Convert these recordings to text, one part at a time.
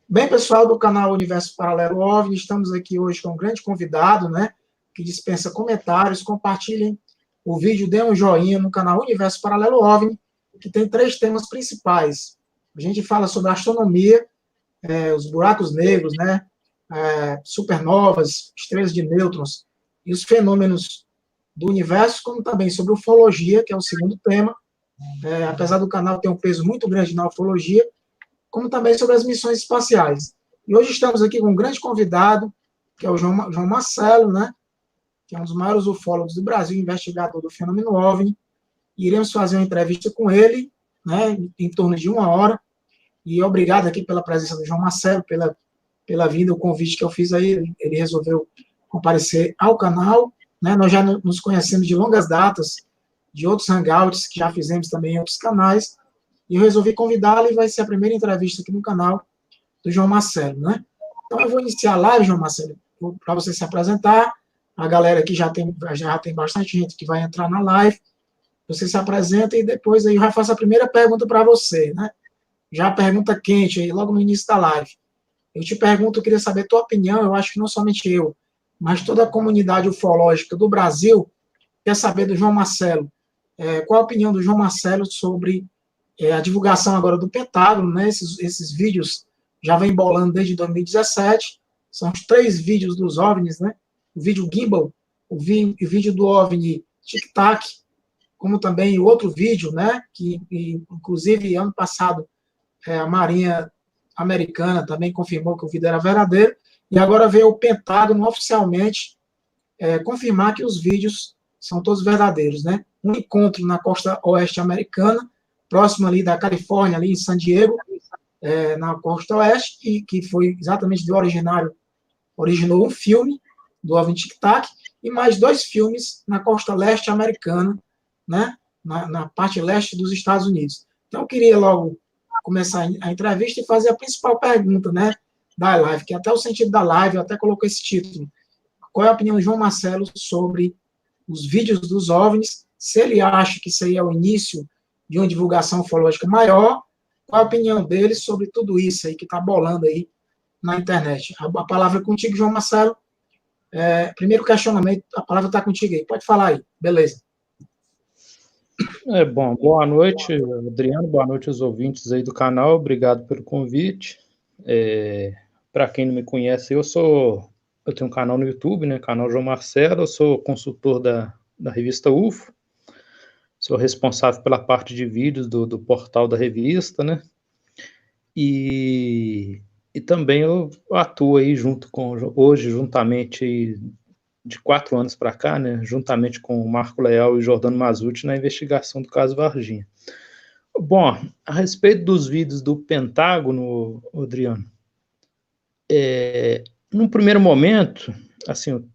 Bem, pessoal do canal Universo Paralelo OVNI, estamos aqui hoje com um grande convidado, né, que dispensa comentários. Compartilhem o vídeo, dê um joinha no canal Universo Paralelo OVNI, que tem 3 temas principais. A gente fala sobre astronomia, os buracos negros, né, supernovas, estrelas de nêutrons e os fenômenos do universo, como também sobre ufologia, que é o segundo tema. Apesar do canal ter um peso muito grande na ufologia, como também sobre as missões espaciais. E hoje estamos aqui com um grande convidado, que é o João Marcelo, né, que é um dos maiores ufólogos do Brasil, investigador do fenômeno OVNI, e iremos fazer uma entrevista com ele, né, em torno de 1 hora, e obrigado aqui pela presença do João Marcelo, pela vinda, o convite que eu fiz aí, ele resolveu comparecer ao canal, né, nós já nos conhecemos de longas datas, de outros hangouts que já fizemos também em outros canais, e eu resolvi convidá-lo e vai ser a primeira entrevista aqui no canal do João Marcelo, né? Então eu vou iniciar a live, João Marcelo, para você se apresentar. A galera aqui já tem bastante gente que vai entrar na live. Você se apresenta e depois aí eu já faço a primeira pergunta para você, né? Já a pergunta quente aí, logo no início da live. Eu te pergunto, eu queria saber a tua opinião, eu acho que não somente eu, mas toda a comunidade ufológica do Brasil quer saber do João Marcelo. Qual a opinião do João Marcelo sobre a divulgação agora do Pentágono, né? Esses vídeos já vem bolando desde 2017, são os 3 vídeos dos OVNIs, né? O vídeo Gimbal, o vídeo do OVNI Tic Tac, como também o outro vídeo, né? Que inclusive ano passado a Marinha Americana também confirmou que o vídeo era verdadeiro, e agora veio o Pentágono oficialmente confirmar que os vídeos são todos verdadeiros, né? Um encontro na costa oeste americana, próximo ali da Califórnia, ali em San Diego, na costa oeste, e que foi exatamente originou um filme do OVNI Tic Tac, e mais 2 filmes na costa leste americana, né, na parte leste dos Estados Unidos. Então, eu queria logo começar a entrevista e fazer a principal pergunta, né, da live, que até o sentido da live, eu até coloquei esse título. Qual é a opinião do João Marcelo sobre os vídeos dos OVNIs? Se ele acha que isso aí é o início de uma divulgação ufológica maior, qual a opinião dele sobre tudo isso aí que está bolando aí na internet? A palavra é contigo, João Marcelo. Primeiro questionamento, a palavra está contigo aí. Pode falar aí, beleza. Bom, boa noite, Adriano, boa noite aos ouvintes aí do canal, obrigado pelo convite. Para quem não me conhece, eu tenho um canal no YouTube, né, canal João Marcelo, eu sou consultor da revista UFO, sou responsável pela parte de vídeos do portal da revista, né, e também eu atuo aí hoje, juntamente de 4 anos para cá, né, juntamente com o Marco Leal e Jordano Mazzucci na investigação do caso Varginha. Bom, a respeito dos vídeos do Pentágono, Adriano, num primeiro momento, assim,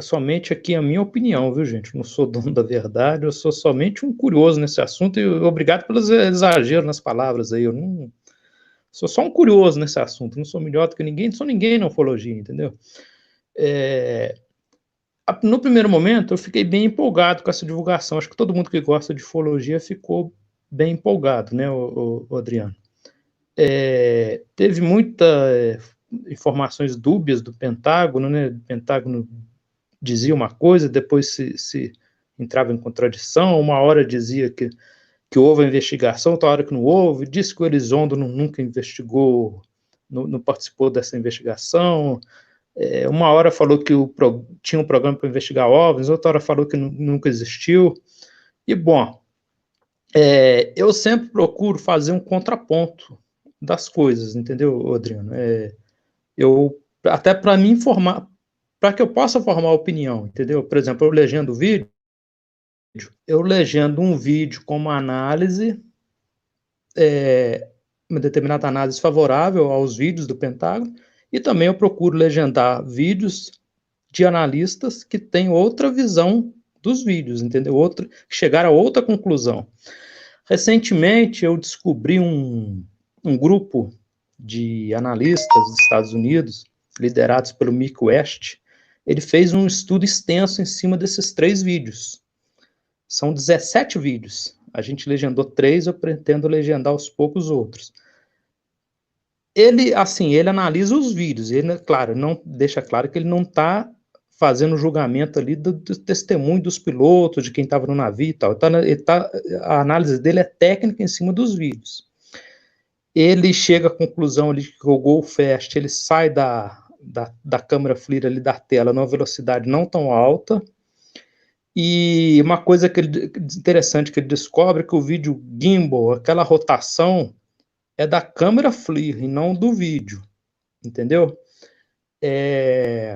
somente aqui a minha opinião, viu, gente? Eu não sou dono da verdade, eu sou somente um curioso nesse assunto e obrigado pelos exageros nas palavras aí, eu não sou só um curioso nesse assunto, não sou melhor do que ninguém, não sou ninguém na ufologia, entendeu? No primeiro momento, eu fiquei bem empolgado com essa divulgação. Acho que todo mundo que gosta de ufologia ficou bem empolgado, né, o Adriano? Teve muitas informações dúbias do Pentágono, né? O Pentágono dizia uma coisa, depois se entrava em contradição. Uma hora dizia que houve a investigação, outra hora que não houve. Disse que o Elizondo nunca investigou, não participou dessa investigação. Uma hora falou que tinha um programa para investigar OVNIs, outra hora falou que nunca existiu. E, bom, eu sempre procuro fazer um contraponto das coisas, entendeu, Adriano? Até para me informar, para que eu possa formar opinião, entendeu? Por exemplo, eu legendo o vídeo, eu legendo um vídeo com uma análise, uma determinada análise favorável aos vídeos do Pentágono, e também eu procuro legendar vídeos de analistas que têm outra visão dos vídeos, entendeu? Que chegaram a outra conclusão. Recentemente, eu descobri um grupo de analistas dos Estados Unidos, liderados pelo Mick West. Ele fez um estudo extenso em cima desses 3 vídeos. São 17 vídeos. A gente legendou 3, eu pretendo legendar aos poucos outros. ele analisa os vídeos, ele, claro, não deixa claro que ele não está fazendo julgamento ali do testemunho dos pilotos, de quem estava no navio e tal. A análise dele é técnica em cima dos vídeos. Ele chega à conclusão ali que o Go Fast, ele sai da câmera FLIR ali da tela numa velocidade não tão alta. E uma coisa interessante que ele descobre é que o vídeo gimbal, aquela rotação, é da câmera FLIR e não do vídeo, entendeu? E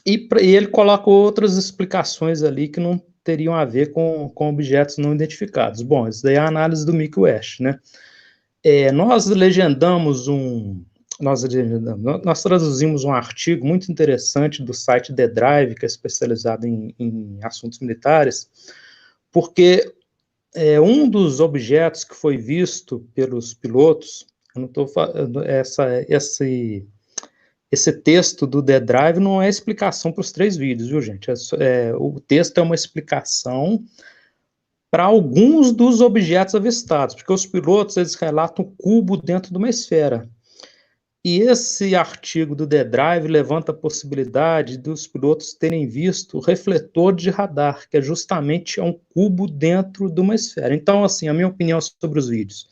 ele coloca outras explicações ali que não teriam a ver com objetos não identificados. Bom, isso daí é a análise do Mick West, né? Nós traduzimos um artigo muito interessante do site The Drive, que é especializado em assuntos militares, porque um dos objetos que foi visto pelos pilotos, eu não estou falando, esse texto do The Drive não é explicação para os 3 vídeos, viu, gente? O texto é uma explicação para alguns dos objetos avistados, porque os pilotos, eles relatam o cubo dentro de uma esfera. E esse artigo do The Drive levanta a possibilidade dos pilotos terem visto o refletor de radar, que é justamente um cubo dentro de uma esfera. Então, assim, a minha opinião sobre os vídeos: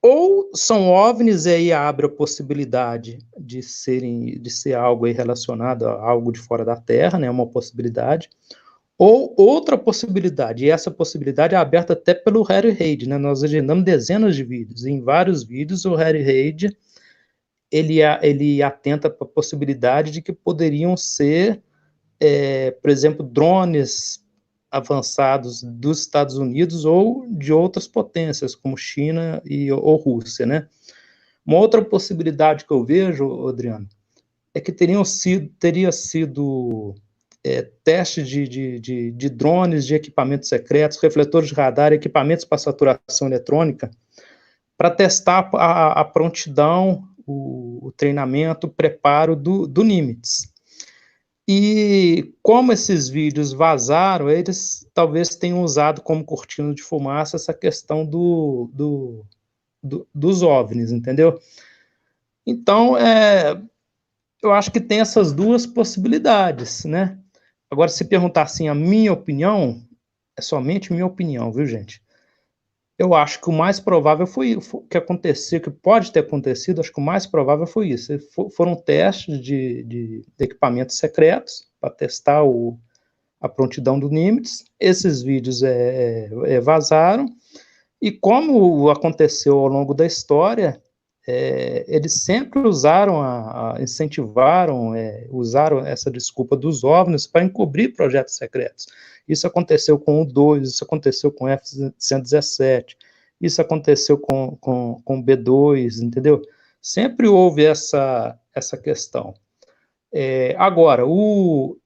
ou são OVNIs, e aí abre a possibilidade de ser algo aí relacionado a algo de fora da Terra, né, uma possibilidade, ou outra possibilidade, e essa possibilidade é aberta até pelo Harry Reid, né, nós agendamos dezenas de vídeos, e em vários vídeos o Harry Reid, ele atenta para a possibilidade de que poderiam ser, por exemplo, drones avançados dos Estados Unidos ou de outras potências, como China ou Rússia, né? Uma outra possibilidade que eu vejo, Adriano, é que teria sido teste de drones, de equipamentos secretos, refletores de radar, equipamentos para saturação eletrônica, para testar a prontidão, o treinamento, o preparo do Nimitz. E como esses vídeos vazaram, eles talvez tenham usado como cortina de fumaça essa questão dos OVNIs, entendeu? Então, eu acho que tem essas duas possibilidades, né? Agora, se perguntar assim, a minha opinião, é somente minha opinião, viu, gente? Eu acho que o mais provável foi que aconteceu, que pode ter acontecido, acho que o mais provável foi isso. Foram testes de equipamentos secretos para testar a prontidão do Nimitz. Esses vídeos vazaram, e como aconteceu ao longo da história, eles sempre incentivaram, usaram essa desculpa dos OVNIs para encobrir projetos secretos. Isso aconteceu com o 2, isso aconteceu com o F-117, isso aconteceu com o B-2, entendeu? Sempre houve essa questão. Agora, o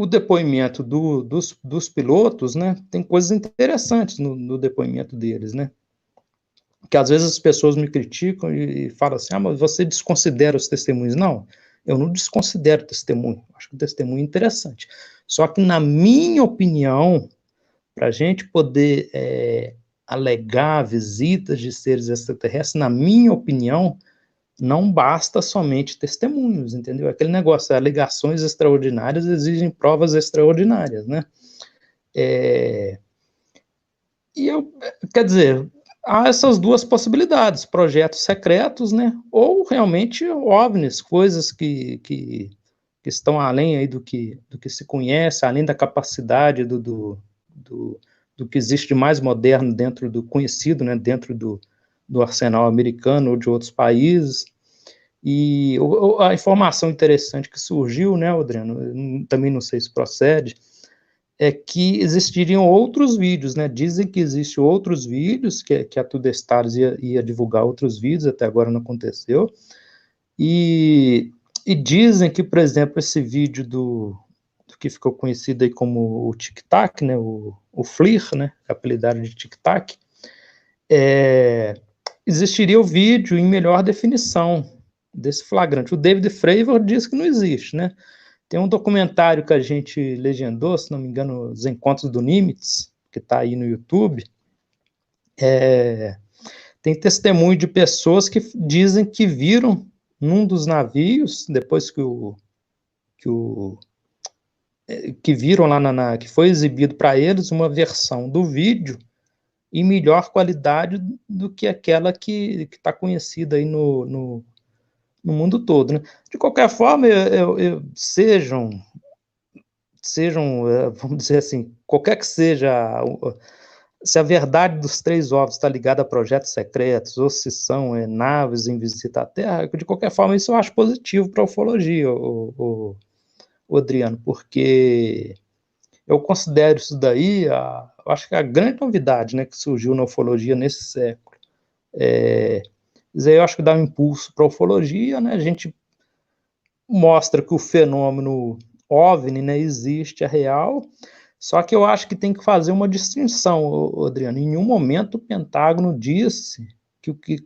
depoimento dos pilotos, né, tem coisas interessantes no depoimento deles, né? Que às vezes as pessoas me criticam e falam assim, mas você desconsidera os testemunhos. Não, eu não desconsidero o testemunho, acho que o testemunho é interessante. Só que, na minha opinião, para a gente poder alegar visitas de seres extraterrestres, na minha opinião, não basta somente testemunhos, entendeu? Aquele negócio, alegações extraordinárias exigem provas extraordinárias, né? Quer dizer, há essas duas possibilidades, projetos secretos, né, ou realmente OVNIs, coisas que estão além aí do que se conhece, além da capacidade do que existe de mais moderno dentro do conhecido, né, dentro do arsenal americano ou de outros países. E a informação interessante que surgiu, né, Adriano, também não sei se procede, é que existiriam outros vídeos, né? Dizem que existem outros vídeos, que a Tudestars ia divulgar outros vídeos, até agora não aconteceu, e dizem que, por exemplo, esse vídeo do que ficou conhecido aí como o Tic Tac, né? O FLIR, né? Apelidado de Tic Tac, existiria o vídeo em melhor definição desse flagrante. O David Fravor diz que não existe, né? Tem um documentário que a gente legendou, se não me engano, Os Encontros do Nimitz, que está aí no YouTube. tem testemunho de pessoas que dizem que viram num dos navios, depois que viram lá, que foi exibido para eles uma versão do vídeo em melhor qualidade do que aquela que está conhecida aí no mundo todo, né? De qualquer forma, sejam, vamos dizer assim, qualquer que seja, se a verdade dos 3 ovos está ligada a projetos secretos, ou se são naves em visita à Terra, de qualquer forma, isso eu acho positivo para a ufologia, o Adriano, porque eu considero isso daí, eu acho que a grande novidade, né, que surgiu na ufologia nesse século. Eu acho que dá um impulso para a ufologia, né, a gente mostra que o fenômeno OVNI, né, existe, é real, só que eu acho que tem que fazer uma distinção, Adriano. Em nenhum momento o Pentágono disse que o que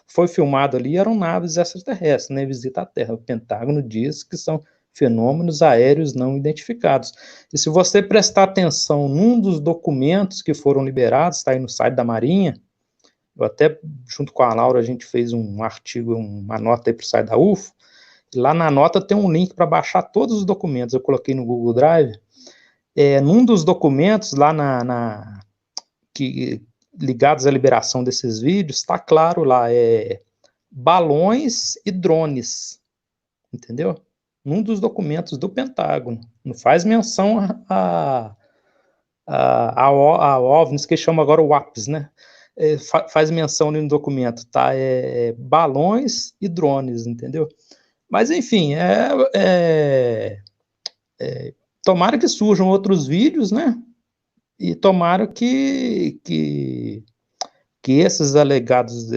foi filmado ali eram naves extraterrestres, né, visita à Terra. O Pentágono diz que são fenômenos aéreos não identificados. E se você prestar atenção num dos documentos que foram liberados, está aí no site da Marinha, eu até, junto com a Laura, a gente fez um artigo, uma nota aí para o site da UFO, e lá na nota tem um link para baixar todos os documentos, eu coloquei no Google Drive. Num dos documentos, lá ligados à liberação desses vídeos, está claro lá, balões e drones, entendeu? Num dos documentos do Pentágono. Não faz menção a OVNIs, que chama agora o WAPs, né? Faz menção ali no documento, tá? Balões e drones, entendeu? Mas, enfim, tomara que surjam outros vídeos, né? E tomara que esses alegados,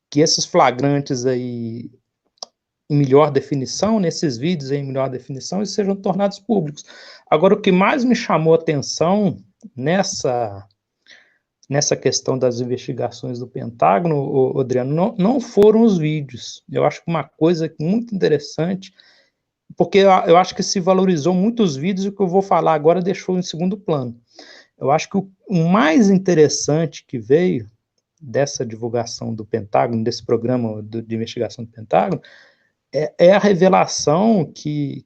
que esses flagrantes aí em melhor definição, nesses vídeos em melhor definição, e sejam tornados públicos. Agora, o que mais me chamou a atenção nessa questão das investigações do Pentágono, Adriano, não foram os vídeos. Eu acho que uma coisa muito interessante, porque eu acho que se valorizou muito os vídeos, e o que eu vou falar agora deixou em segundo plano. Eu acho que o mais interessante que veio dessa divulgação do Pentágono, desse programa de investigação do Pentágono, é a revelação que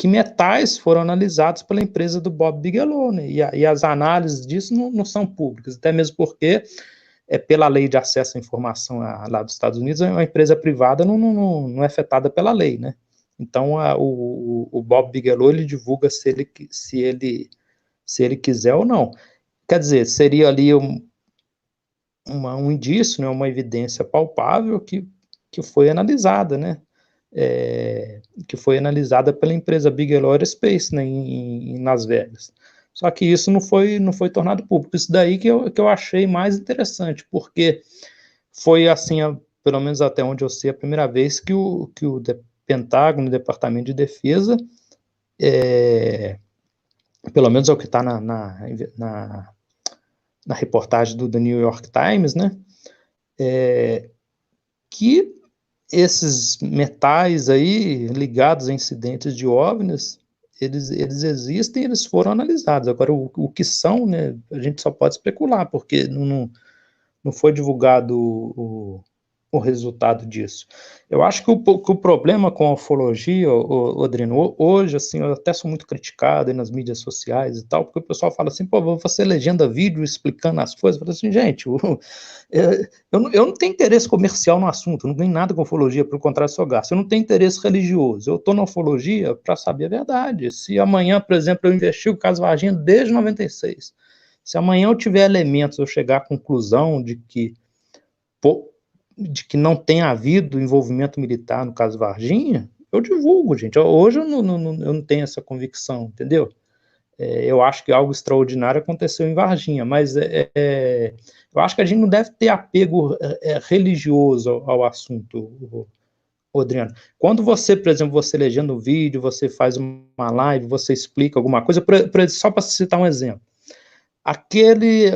metais foram analisados pela empresa do Bob Bigelow, né? E as análises disso não são públicas, até mesmo porque, pela lei de acesso à informação lá dos Estados Unidos, uma empresa privada não é afetada pela lei, né? Então, o Bob Bigelow, ele divulga se ele quiser ou não. Quer dizer, seria ali um indício, né, uma evidência palpável que foi analisada, né? Que foi analisada pela empresa Bigelow Aerospace, né, em Las Vegas. Só que isso não foi tornado público. Isso daí que eu achei mais interessante, porque foi assim, pelo menos até onde eu sei, a primeira vez que o Pentágono, o Departamento de Defesa, pelo menos é o que está na reportagem do The New York Times, né, que esses metais aí ligados a incidentes de OVNIs, eles existem, eles foram analisados. Agora, o que são, né, a gente só pode especular, porque não foi divulgado o resultado disso. Eu acho que o problema com a ufologia, Adriano, hoje, assim, eu até sou muito criticado aí nas mídias sociais e tal, porque o pessoal fala assim, pô, você legenda vídeo explicando as coisas. Eu falo assim, gente, eu não tenho interesse comercial no assunto, eu não ganho nada com ufologia, pelo contrário, só gasto. Eu não tenho interesse religioso, eu estou na ufologia para saber a verdade. Se amanhã, por exemplo, eu investigo o caso Varginha desde 96, se amanhã eu tiver elementos, eu chegar à conclusão de que não tenha havido envolvimento militar no caso Varginha, eu divulgo, gente. Hoje eu não tenho essa convicção, entendeu? Eu acho que algo extraordinário aconteceu em Varginha, mas eu acho que a gente não deve ter apego religioso ao assunto, Adriano. Quando você, por exemplo, você legenda um vídeo, você faz uma live, você explica alguma coisa, só para citar um exemplo,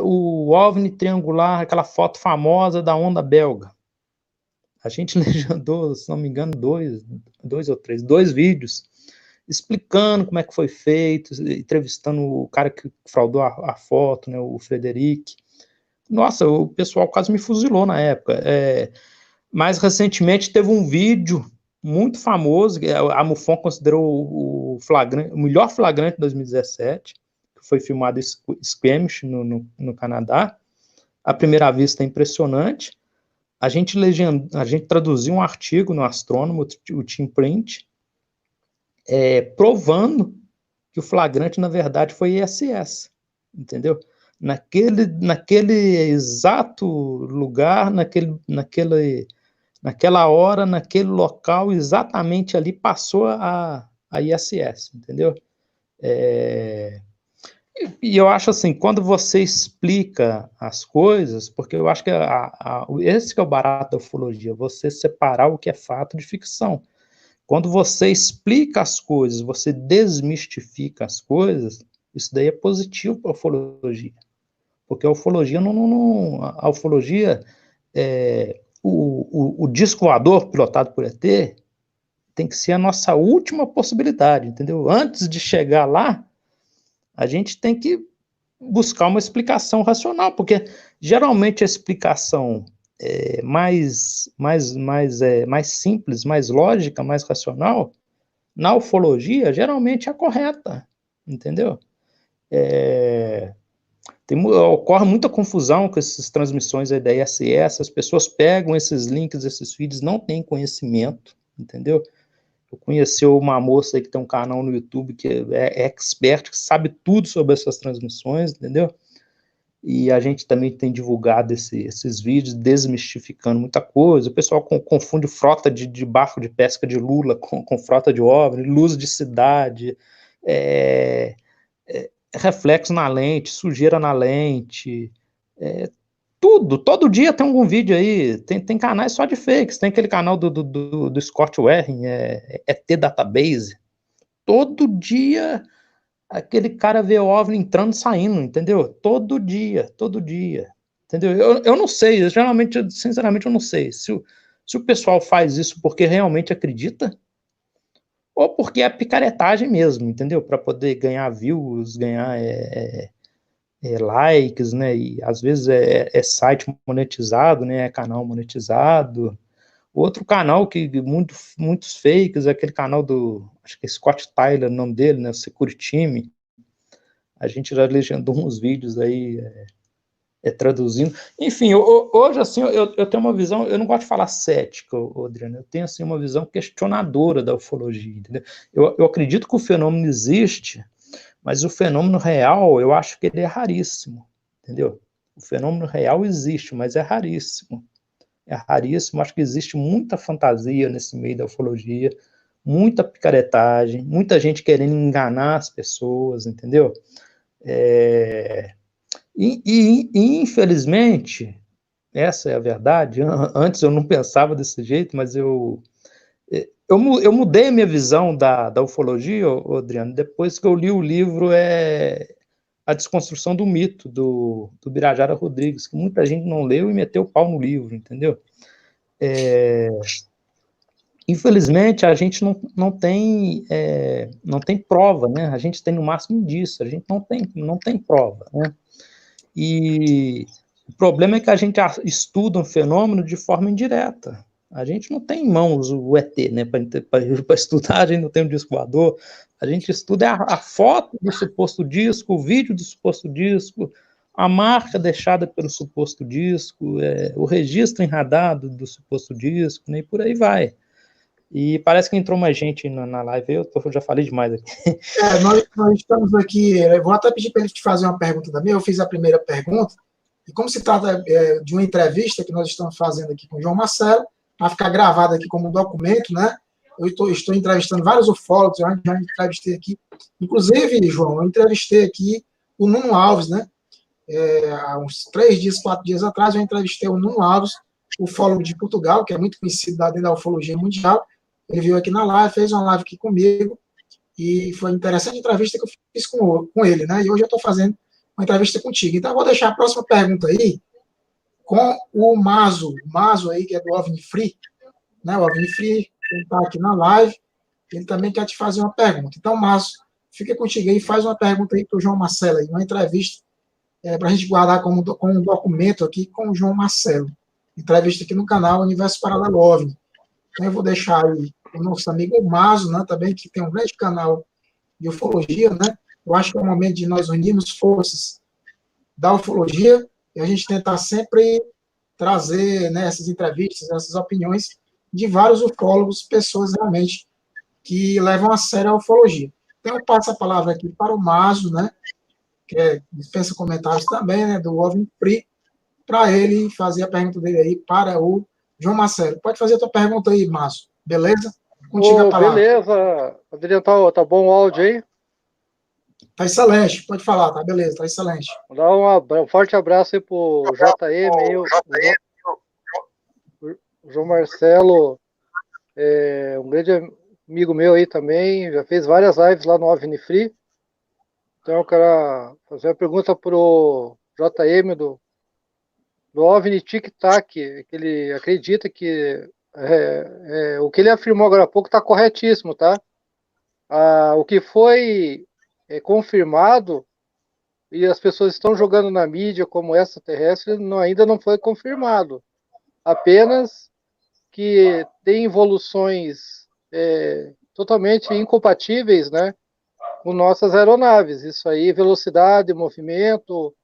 o OVNI triangular, aquela foto famosa da onda belga, a gente legendou, se não me engano, dois vídeos, explicando como é que foi feito, entrevistando o cara que fraudou a foto, né, o Frederic, nossa, o pessoal quase me fuzilou na época. Mais recentemente teve um vídeo muito famoso, que a MUFON considerou o melhor flagrante de 2017, que foi filmado em Squamish, no Canadá. À primeira vista é impressionante. A gente traduziu um artigo no Astrônomo, o Team Print, provando que o flagrante, na verdade, foi ISS, entendeu? Naquele exato lugar, naquela hora, naquele local, exatamente ali passou a ISS, entendeu? E eu acho assim, quando você explica as coisas, porque eu acho que esse que é o barato da ufologia, você separar o que é fato de ficção. Quando você explica as coisas, você desmistifica as coisas, isso daí é positivo para a ufologia. Porque a ufologia a ufologia, o disco voador pilotado por ET tem que ser a nossa última possibilidade, entendeu? Antes de chegar lá, a gente tem que buscar uma explicação racional, porque geralmente a explicação mais simples, mais lógica, mais racional, na ufologia, geralmente é a correta, entendeu? Ocorre muita confusão com essas transmissões aí da ISS, as pessoas pegam esses links, esses feeds, não têm conhecimento, entendeu? Eu conheci uma moça aí que tem um canal no YouTube que é expert, que sabe tudo sobre essas transmissões, entendeu? E a gente também tem divulgado esses vídeos, desmistificando muita coisa. O pessoal confunde frota de barco de pesca de lula com frota de OVNI, luz de cidade, reflexo na lente, sujeira na lente, tudo. Todo dia tem algum vídeo aí, tem canais só de fakes, tem aquele canal do Scott Waring, ET Database. Todo dia aquele cara vê o OVNI entrando e saindo, entendeu? Todo dia, entendeu? Eu não sei, sinceramente, eu não sei se o pessoal faz isso porque realmente acredita ou porque é picaretagem mesmo, entendeu? Para poder ganhar views, ganhar likes, né? E às vezes é site monetizado, né? É canal monetizado. Outro canal que muitos fakes, é aquele canal acho que é Scott Tyler, o nome dele, né? O Security Team. A gente já legendou uns vídeos aí traduzindo. Enfim, hoje, assim, eu tenho uma visão, eu não gosto de falar cética, Adriano, eu tenho, assim, uma visão questionadora da ufologia, entendeu? Eu acredito que o fenômeno existe, mas o fenômeno real, eu acho que ele é raríssimo, entendeu? O fenômeno real existe, mas é raríssimo. É raríssimo, acho que existe muita fantasia nesse meio da ufologia, muita picaretagem, muita gente querendo enganar as pessoas, entendeu? Infelizmente, essa é a verdade. Antes eu não pensava desse jeito, mas eu mudei a minha visão da ufologia, Adriano, depois que eu li o livro A Desconstrução do Mito, do Birajara Rodrigues, que muita gente não leu e meteu o pau no livro, entendeu? Infelizmente, a gente não tem prova, né? A gente tem no máximo disso, a gente não tem prova, né? E o problema é que a gente estuda um fenômeno de forma indireta. A gente não tem em mãos o ET, né? Para estudar, a gente não tem um disco voador. A gente estuda a foto do suposto disco, o vídeo do suposto disco, a marca deixada pelo suposto disco, o registro em radar do suposto disco, né? E por aí vai. E parece que entrou mais gente na live. Eu já falei demais aqui. Nós estamos aqui. Eu vou até pedir para ele te fazer uma pergunta também. Eu fiz a primeira pergunta. E como se trata de uma entrevista que nós estamos fazendo aqui com o João Marcelo, vai ficar gravado aqui como documento, né? Eu estou entrevistando vários ufólogos, eu já entrevistei aqui. Inclusive, João, eu entrevistei aqui o Nuno Alves, né? Há uns 3 dias, 4 dias atrás, eu entrevistei o Nuno Alves, ufólogo de Portugal, que é muito conhecido dentro da ufologia mundial. Ele veio aqui na live, fez uma live aqui comigo, e foi interessante a entrevista que eu fiz com ele, né? E hoje eu estou fazendo uma entrevista contigo. Então, eu vou deixar a próxima pergunta aí com o Mazo aí, que é do OVNI Free, né? O OVNI Free, ele está aqui na live, ele também quer te fazer uma pergunta. Então, Mazo, fica contigo aí, faz uma pergunta aí para o João Marcelo aí, uma entrevista para a gente guardar como um documento aqui com o João Marcelo, entrevista aqui no canal Universo Paralelo OVNI. Então, eu vou deixar aí o nosso amigo Mazo, né, também, que tem um grande canal de ufologia, né? Eu acho que é o momento de nós unirmos forças da ufologia e a gente tentar sempre trazer, né, essas entrevistas, essas opiniões de vários ufólogos, pessoas realmente que levam a sério a ufologia. Então, eu passo a palavra aqui para o Mazo, né, que dispensa comentários também, né, do OVNI Free, para ele fazer a pergunta dele aí para o João Marcelo. Pode fazer a tua pergunta aí, Mazo. Beleza? Contigo a palavra. Beleza, Adriano, tá bom o áudio aí? Tá excelente, pode falar, tá beleza, tá excelente. Vou dar um forte abraço aí pro JM, aí, o João Marcelo, um grande amigo meu aí também, já fez várias lives lá no OVNI Free. Então eu quero fazer uma pergunta pro JM do OVNI Tic Tac, que ele acredita que o que ele afirmou agora há pouco está corretíssimo, tá? O que foi confirmado e as pessoas estão jogando na mídia como extraterrestre ainda não foi confirmado. Apenas que tem evoluções totalmente incompatíveis, né, com nossas aeronaves. Isso aí, velocidade, movimento,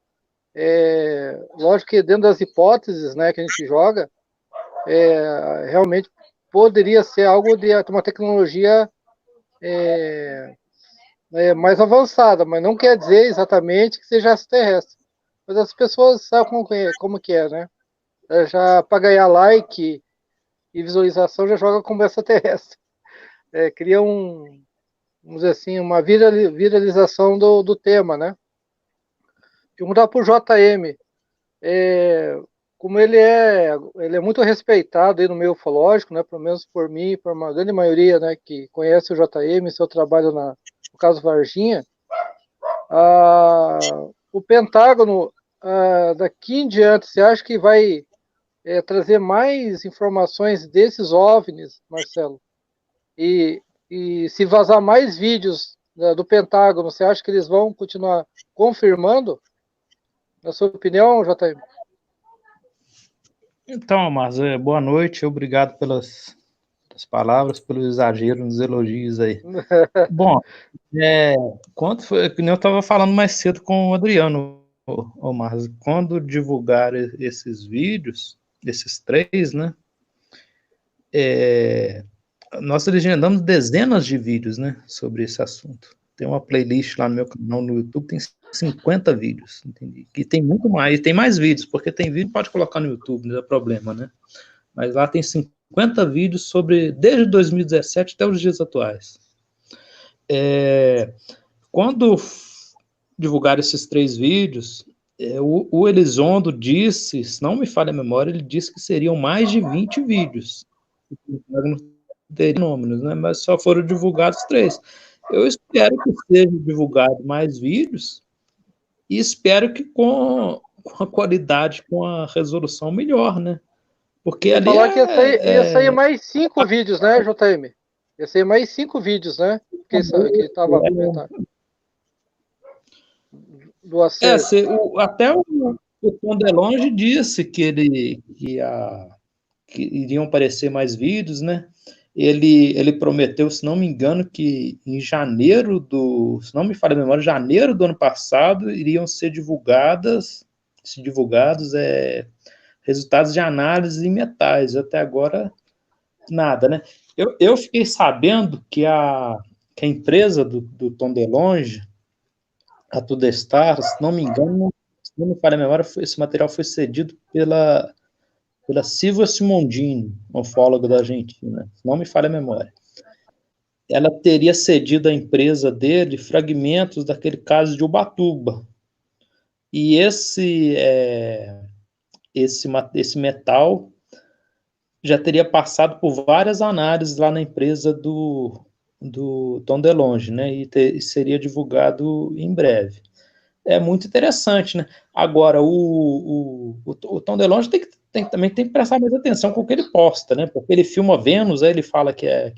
lógico que dentro das hipóteses, né, que a gente joga, realmente poderia ser algo de uma tecnologia mais avançada, mas não quer dizer exatamente que seja extraterrestre. Mas as pessoas sabem como que é, né? Já para ganhar like e visualização já joga como extraterrestre. Cria vamos dizer assim, uma viralização do tema, né? Perguntar para o JM, como ele é muito respeitado aí no meio ufológico, né? Pelo menos por mim e por uma grande maioria, né, que conhece o JM, seu trabalho no caso Varginha. O Pentágono, daqui em diante, você acha que vai trazer mais informações desses OVNIs, Marcelo? E se vazar mais vídeos do Pentágono, você acha que eles vão continuar confirmando? Na sua opinião, JM? Então, Márcio, boa noite, obrigado pelas palavras, pelo exagero nos elogios aí. Bom, quando foi, que nem eu estava falando mais cedo com o Adriano, Márcio, quando divulgar esses vídeos, esses 3, né, nós legendamos dezenas de vídeos, né, sobre esse assunto. Tem uma playlist lá no meu canal no YouTube, tem 50 vídeos, entendi. E tem muito mais, tem mais vídeos, porque tem vídeo que pode colocar no YouTube, não é problema, né? Mas lá tem 50 vídeos sobre, desde 2017 até os dias atuais. Quando divulgaram esses 3 vídeos, o Elizondo disse, se não me falha a memória, ele disse que seriam mais de 20 vídeos. Não teria números, né? Mas só foram divulgados 3. Eu espero que sejam divulgados mais vídeos e espero que com a qualidade, com a resolução melhor, né? Porque ali falar que ia sair mais 5 vídeos, né, JM? Ia sair mais 5 vídeos, né? Que estava comentando. Do acerto. Até o Tom DeLonge disse que iriam aparecer mais vídeos, né? Ele prometeu, se não me engano, que em janeiro se não me falha a memória, janeiro do ano passado, iriam ser divulgados resultados de análise em metais. Até agora, nada, né? Eu fiquei sabendo que a empresa do Tom DeLonge, a Tudestar, se não me engano, se não me falha a memória, esse material foi cedido pela Silvia Simondini, ufóloga da Argentina, se não me falha a memória. Ela teria cedido à empresa dele fragmentos daquele caso de Ubatuba. E esse metal já teria passado por várias análises lá na empresa do Tom DeLonge, né? E seria divulgado em breve. É muito interessante, né? Agora, o Tom DeLonge também tem que prestar mais atenção com o que ele posta, né? Porque ele filma Vênus, aí ele fala que é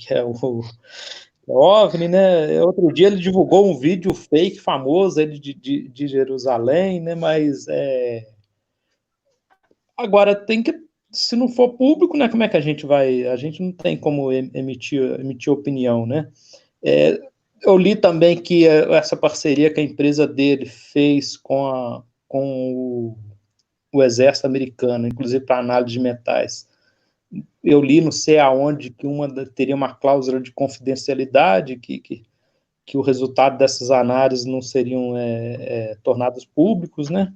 OVNI, né? Outro dia ele divulgou um vídeo fake famoso ele de Jerusalém, né? Mas agora tem que, se não for público, né? Como é que a gente vai? A gente não tem como emitir opinião, né? É, eu li também que essa parceria que a empresa dele fez com o exército americano, inclusive para análise de metais. Eu li, não sei aonde, que teria uma cláusula de confidencialidade, que o resultado dessas análises não seriam tornados públicos, né?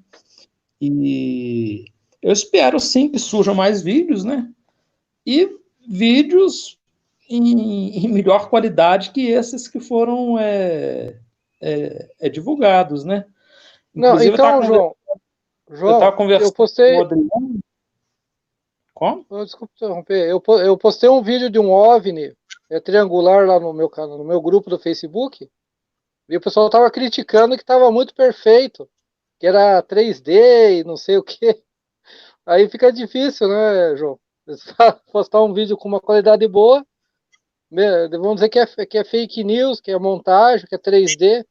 E eu espero, sim, que surjam mais vídeos, né? E vídeos em melhor qualidade que esses que foram divulgados, né? Não, Inclusive, então, João, eu estava eu conversando com o postei, Adriano. Como? desculpa interromper, eu postei um vídeo de um OVNI triangular lá no meu canal, no meu grupo do Facebook, e o pessoal tava criticando que tava muito perfeito, que era 3D e não sei o que. Aí fica difícil, né, João? Postar um vídeo com uma qualidade boa, vamos dizer que é fake news, que é montagem, que é 3D,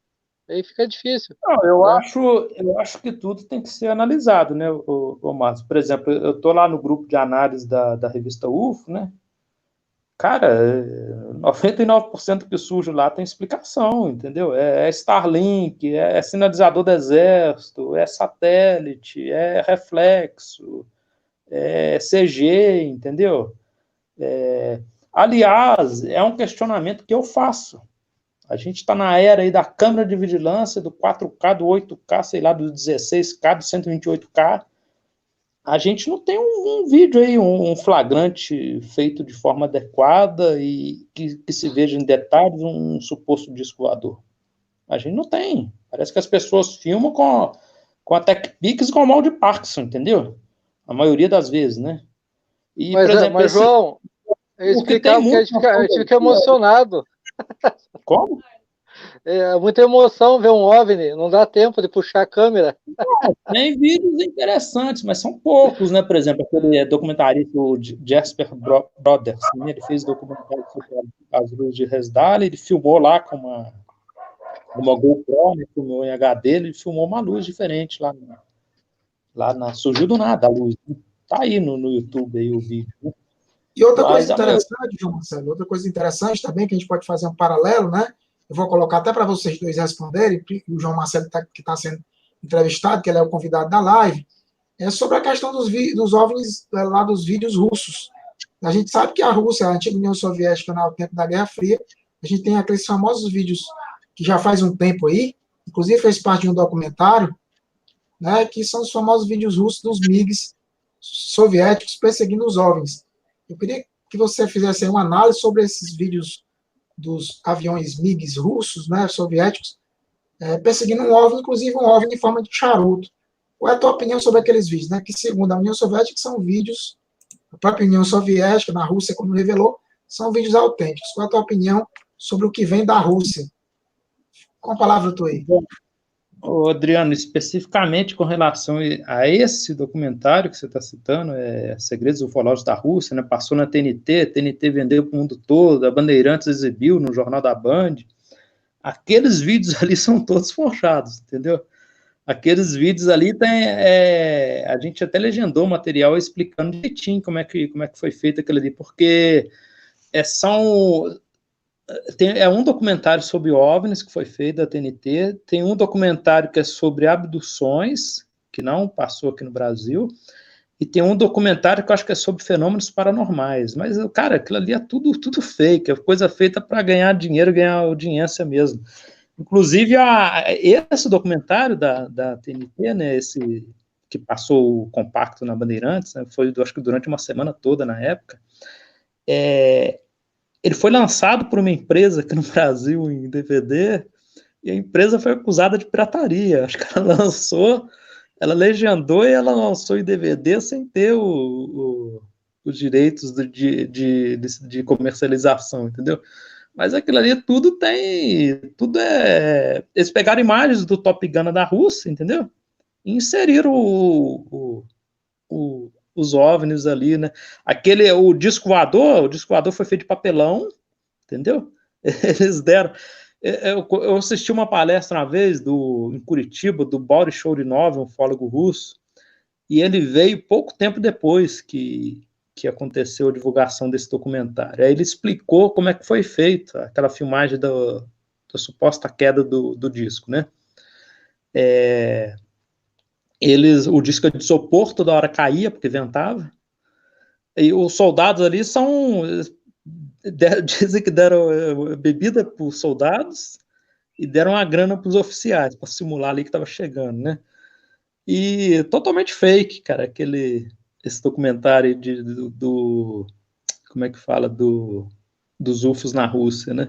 aí fica difícil, Não, né? eu acho que tudo tem que ser analisado, né, o Márcio? Por exemplo, eu estou lá no grupo de análise da revista UFO, né? Cara, 99% que surge lá tem explicação, entendeu? É Starlink, é sinalizador do exército, é satélite, é reflexo, é CG, entendeu? Aliás, é um questionamento que eu faço. A gente está na era aí da câmera de vigilância, do 4K, do 8K, sei lá, do 16K, do 128K. A gente não tem um vídeo aí, um flagrante feito de forma adequada e que se veja em detalhes um suposto disco voador. A gente não tem. Parece que as pessoas filmam com a TechPix e com o mal de Parkinson, entendeu? A maioria das vezes, né? E, por exemplo, Mas João, eu o que tem explicava porque muito a gente fica emocionado. como? É muita emoção ver um OVNI, não dá tempo de puxar a câmera. Tem vídeos interessantes, mas são poucos, né? Por exemplo, aquele documentarista, o Jasper Brothers, né? Ele fez documentário sobre as luzes de Resdale, ele filmou lá com uma GoPro, né? Filmou em HD, ele filmou uma luz diferente surgiu do nada a luz. Né? Tá aí no YouTube aí o vídeo. Né? E outra coisa Mas a maioria... interessante, João Marcelo, outra coisa interessante também, que a gente pode fazer um paralelo, né? Eu vou colocar até para vocês dois responderem, o João Marcelo que está sendo entrevistado, que ele é o convidado da live, é sobre a questão dos OVNIs lá dos vídeos russos. A gente sabe que a Rússia, a antiga União Soviética, no tempo da Guerra Fria, a gente tem aqueles famosos vídeos que já faz um tempo aí, inclusive fez parte de um documentário, né, que são os famosos vídeos russos dos MiGs soviéticos perseguindo os OVNIs. Eu queria que você fizesse uma análise sobre esses vídeos dos aviões MiGs russos, né, soviéticos, perseguindo um OVNI, inclusive um OVNI em forma de charuto. Qual é a tua opinião sobre aqueles vídeos, né, que segundo a União Soviética são vídeos, a própria União Soviética, na Rússia, como revelou, são vídeos autênticos. Qual é a tua opinião sobre o que vem da Rússia? Com a palavra tua aí. Adriano, especificamente com relação a esse documentário que você está citando, Segredos Ufológicos da Rússia, né, passou na TNT, a TNT vendeu para o mundo todo, a Bandeirantes exibiu no Jornal da Band, aqueles vídeos ali são todos forjados, entendeu? Aqueles vídeos ali a gente até legendou o material explicando direitinho como é que foi feito aquilo ali, porque é um documentário sobre OVNIs que foi feito da TNT, tem um documentário que é sobre abduções, que não passou aqui no Brasil, e tem um documentário que eu acho que é sobre fenômenos paranormais. Mas, cara, aquilo ali é tudo fake, é coisa feita para ganhar dinheiro, ganhar audiência mesmo. Inclusive, esse documentário da TNT, né, esse que passou o compacto na Bandeirantes, né, foi, acho que durante uma semana toda na época, ele foi lançado por uma empresa aqui no Brasil em DVD, e a empresa foi acusada de pirataria. Acho que ela legendou e ela lançou em DVD sem ter os direitos de comercialização, entendeu? Mas aquilo ali eles pegaram imagens do Top Gun da Rússia, entendeu? E inseriram os OVNIs ali, né? O disco voador foi feito de papelão, entendeu? Eles deram... Eu assisti uma palestra uma vez em Curitiba, do Boris Chourinov, um fólogo russo, e ele veio pouco tempo depois que aconteceu a divulgação desse documentário. Aí ele explicou como é que foi feito aquela filmagem da suposta queda do disco, né? O disco de isopor toda hora caía, porque ventava, e os soldados ali dizem que deram bebida para os soldados e deram uma grana para os oficiais, para simular ali que estava chegando, né? E totalmente fake, cara, esse documentário como é que fala, dos UFOs na Rússia, né?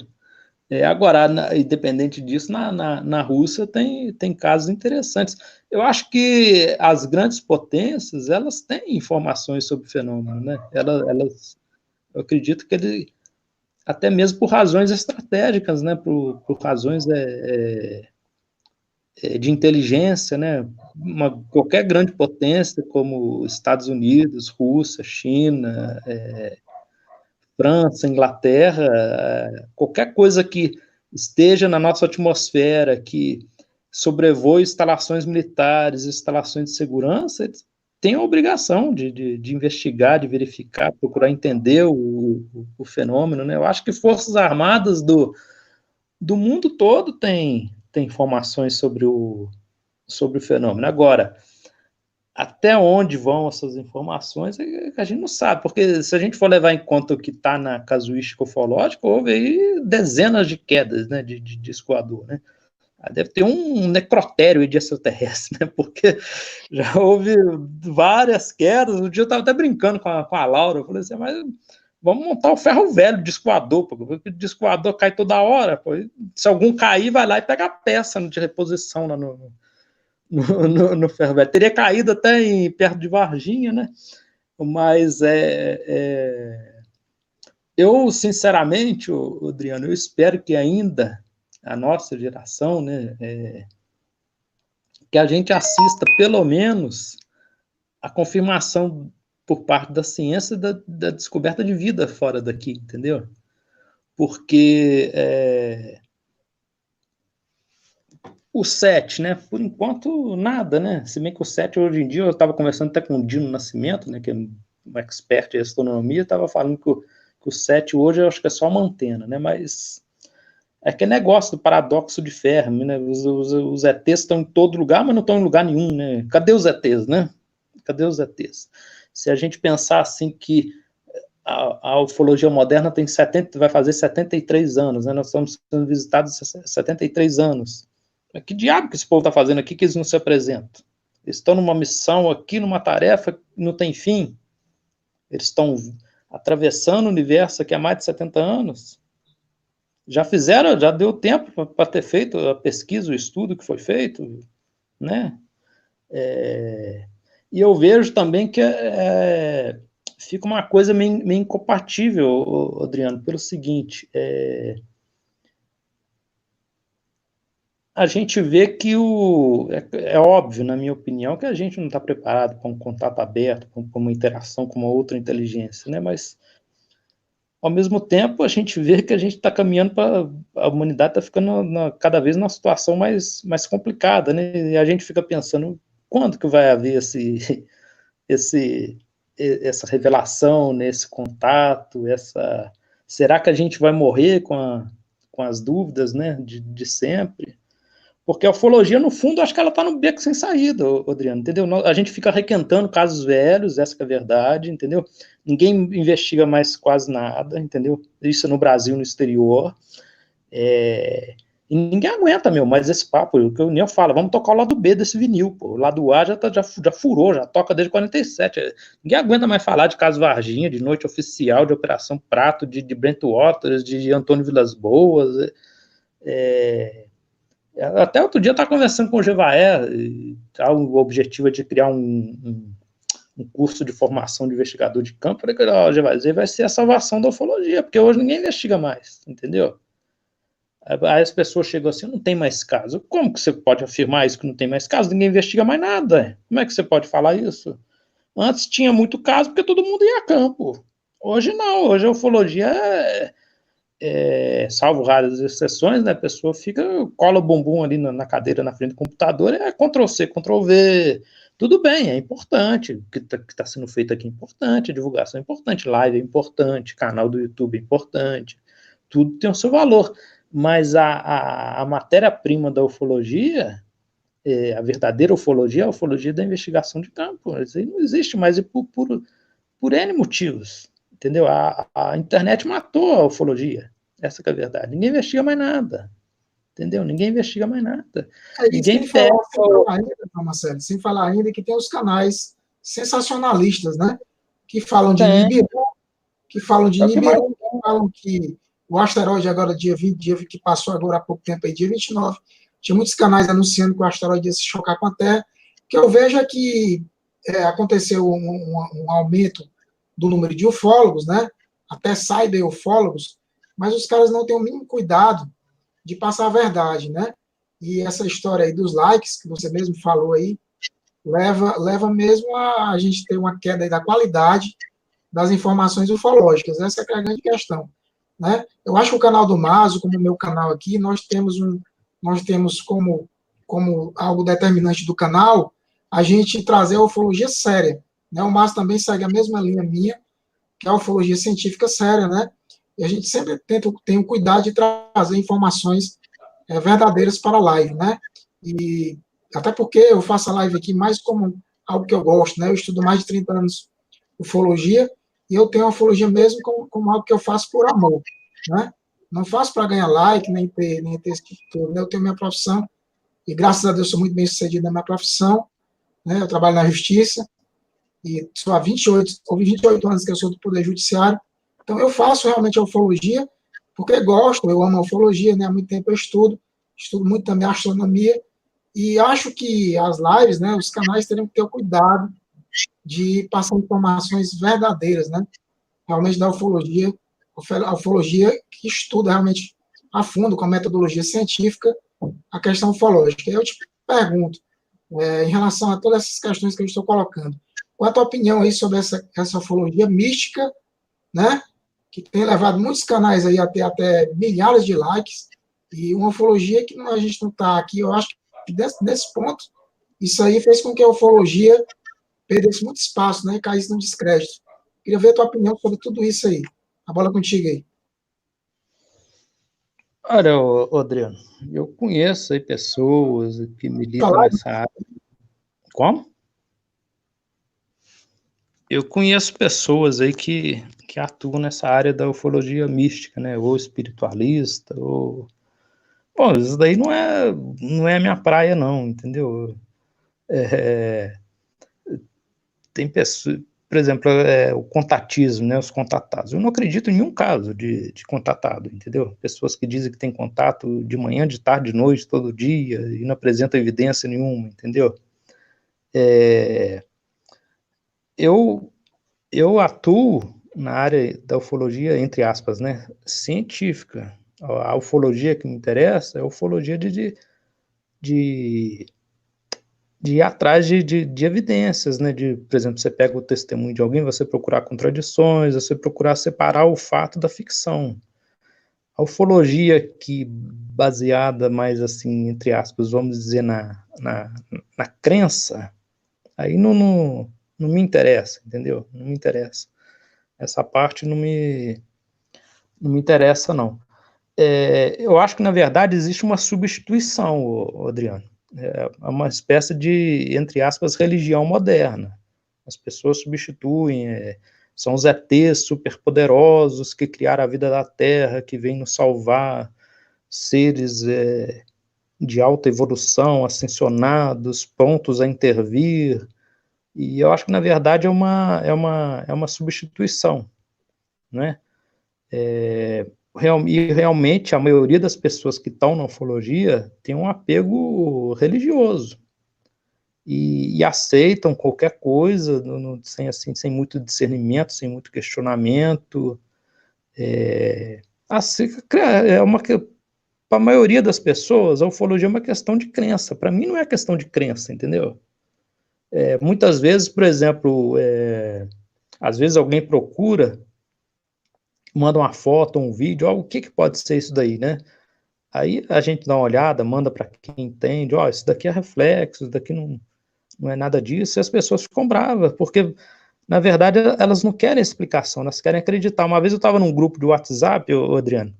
Agora, independente disso, na Rússia tem casos interessantes. Eu acho que as grandes potências, elas têm informações sobre o fenômeno, né? Eu acredito que até mesmo por razões estratégicas, né? Por razões de inteligência, né? Qualquer grande potência, como Estados Unidos, Rússia, China, França, Inglaterra, qualquer coisa que esteja na nossa atmosfera, que sobrevoe instalações militares, instalações de segurança, eles têm a obrigação de investigar, de verificar, procurar entender o fenômeno, né? Eu acho que forças armadas do mundo todo têm informações sobre o fenômeno. Agora, até onde vão essas informações, a gente não sabe, porque se a gente for levar em conta o que está na casuística ufológica, houve aí dezenas de quedas, né, de disco voador, né? Deve ter um necrotério de extraterrestre, né? Porque já houve várias quedas. Um dia eu estava até brincando com a Laura, eu falei assim, mas vamos montar o ferro velho, disco voador, porque o disco voador cai toda hora, pô. Se algum cair, vai lá e pega a peça de reposição lá no ferro velho. Teria caído até perto de Varginha, né? Mas eu, sinceramente, Adriano, eu espero que ainda a nossa geração, né, que a gente assista pelo menos a confirmação por parte da ciência da descoberta de vida fora daqui, entendeu? Porque o 7, né? Por enquanto, nada, né? Se bem que o 7, hoje em dia, eu estava conversando até com o Dino Nascimento, né? Que é um expert em astronomia, estava falando que o 7 hoje eu acho que é só uma antena, né? Mas é aquele negócio do paradoxo de Fermi, né? Os ETs estão em todo lugar, mas não estão em lugar nenhum, né? Cadê os ETs, né? Cadê os ETs? Se a gente pensar assim que a ufologia moderna vai fazer 73 anos, né? Nós estamos sendo visitados há 73 anos. Que diabo que esse povo está fazendo aqui que eles não se apresentam? Eles estão numa missão aqui, numa tarefa que não tem fim. Eles estão atravessando o universo aqui há mais de 70 anos. Já deu tempo para ter feito a pesquisa, o estudo que foi feito, né? E eu vejo também que fica uma coisa meio incompatível, Adriano, pelo seguinte, a gente vê que é óbvio, na minha opinião, que a gente não está preparado para um contato aberto, para uma interação com uma outra inteligência, né? Mas, ao mesmo tempo, a gente vê que a gente está caminhando para... A humanidade está ficando cada vez numa situação mais complicada, né? E a gente fica pensando, quando que vai haver essa revelação, né? Esse contato, será que a gente vai morrer com as dúvidas, né? De sempre? Porque a ufologia, no fundo, acho que ela está no beco sem saída, Adriano, entendeu? A gente fica requentando casos velhos, essa que é a verdade, entendeu? Ninguém investiga mais quase nada, entendeu? Isso no Brasil, no exterior. E ninguém aguenta, mais esse papo. O que o Neo fala, vamos tocar o lado B desse vinil, pô. O lado A já furou, já toca desde 47. Ninguém aguenta mais falar de Caso Varginha, de Noite Oficial, de Operação Prato, de Brent Waters, de Antônio Vilas Boas. Até outro dia eu estava conversando com o Jevaé, o objetivo é de criar um curso de formação de investigador de campo. Eu falei que Jevaé vai ser a salvação da ufologia, porque hoje ninguém investiga mais, entendeu? Aí as pessoas chegam assim, não tem mais caso. Como que você pode afirmar isso, que não tem mais caso? Ninguém investiga mais nada. Como é que você pode falar isso? Antes tinha muito caso, porque todo mundo ia a campo. Hoje não, hoje a ufologia salvo raras exceções, né, a pessoa cola o bumbum ali na cadeira, na frente do computador, Ctrl+C, Ctrl+V, tudo bem, é importante, o que tá sendo feito aqui é importante, a divulgação é importante, live é importante, canal do YouTube é importante, tudo tem o seu valor, mas a matéria-prima da ufologia, a verdadeira ufologia, é a ufologia da investigação de campo, isso aí não existe mais, e por N motivos, entendeu? A internet matou a ufologia, essa que é a verdade, ninguém investiga mais nada, entendeu? Ninguém investiga mais nada. Ninguém pega... Sem falar ainda que tem os canais sensacionalistas, né? Que falam de Nibiru, que falam que o asteroide agora, dia 20, que passou agora há pouco tempo aí, dia 29, tinha muitos canais anunciando que o asteroide ia se chocar com a Terra. O que eu vejo é que aconteceu um aumento do número de ufólogos, né? Até cyber-ufólogos, mas os caras não têm o mínimo cuidado de passar a verdade, né? E essa história aí dos likes, que você mesmo falou aí, leva mesmo a gente ter uma queda aí da qualidade das informações ufológicas. Essa é a grande questão, né? Eu acho que o canal do Mazo, como o meu canal aqui, nós temos como algo determinante do canal a gente trazer a ufologia séria, né? O Mazo também segue a mesma linha minha, que é a ufologia científica séria, né? E a gente sempre tem o cuidado de trazer informações verdadeiras para a live, né? E até porque eu faço a live aqui mais como algo que eu gosto, né? Eu estudo mais de 30 anos ufologia e eu tenho a ufologia mesmo como algo que eu faço por amor, né? Não faço para ganhar like, nem ter esse tipo de coisa, né? Eu tenho minha profissão e graças a Deus sou muito bem sucedido na minha profissão, né? Eu trabalho na justiça e sou há 28 anos que eu sou do Poder Judiciário. Então, eu faço realmente a ufologia porque gosto, eu amo a ufologia, né? Há muito tempo eu estudo muito também a astronomia, e acho que as lives, né, os canais teriam que ter o cuidado de passar informações verdadeiras, né? Realmente da ufologia, a ufologia que estuda realmente a fundo, com a metodologia científica, a questão ufológica. Eu te pergunto, em relação a todas essas questões que eu estou colocando, qual a tua opinião aí sobre essa ufologia mística, né? Que tem levado muitos canais aí até milhares de likes, e uma ufologia que a gente não está aqui, eu acho que nesse ponto, isso aí fez com que a ufologia perdesse muito espaço, né, e caísse no descrédito. Queria ver a tua opinião sobre tudo isso aí. A bola é contigo aí. Olha, Adriano, eu conheço aí pessoas que militam nessa área. Como? Eu conheço pessoas aí que atuam nessa área da ufologia mística, né? Ou espiritualista, ou... Bom, isso daí não é a minha praia, não, entendeu? Tem pessoas... Por exemplo, o contatismo, né? Os contatados. Eu não acredito em nenhum caso de contatado, entendeu? Pessoas que dizem que tem contato de manhã, de tarde, de noite, todo dia, e não apresentam evidência nenhuma, entendeu? Eu atuo na área da ufologia, entre aspas, né, científica. A ufologia que me interessa é a ufologia de ir atrás de evidências, né, por exemplo, você pega o testemunho de alguém, você procurar contradições, você procurar separar o fato da ficção. A ufologia que, baseada mais assim, entre aspas, vamos dizer, na crença, aí não me interessa, entendeu? Não me interessa. Essa parte não me interessa, não. Eu acho que, na verdade, existe uma substituição, Adriano. É uma espécie de, entre aspas, religião moderna. As pessoas substituem, são os ETs superpoderosos que criaram a vida da Terra, que vêm nos salvar, seres de alta evolução, ascensionados, prontos a intervir. E eu acho que, na verdade, é uma substituição, né? Realmente, a maioria das pessoas que estão na ufologia tem um apego religioso e aceitam qualquer coisa sem muito discernimento, sem muito questionamento. Para a maioria das pessoas, a ufologia é uma questão de crença. Para mim, não é questão de crença, entendeu? Muitas vezes, por exemplo, às vezes alguém procura manda uma foto, um vídeo, ó, o que pode ser isso daí, né? Aí a gente dá uma olhada, manda para quem entende, ó, isso daqui é reflexo, isso daqui não é nada disso, e as pessoas ficam bravas, porque, na verdade, elas não querem explicação, elas querem acreditar. Uma vez eu estava num grupo de WhatsApp, Adriano,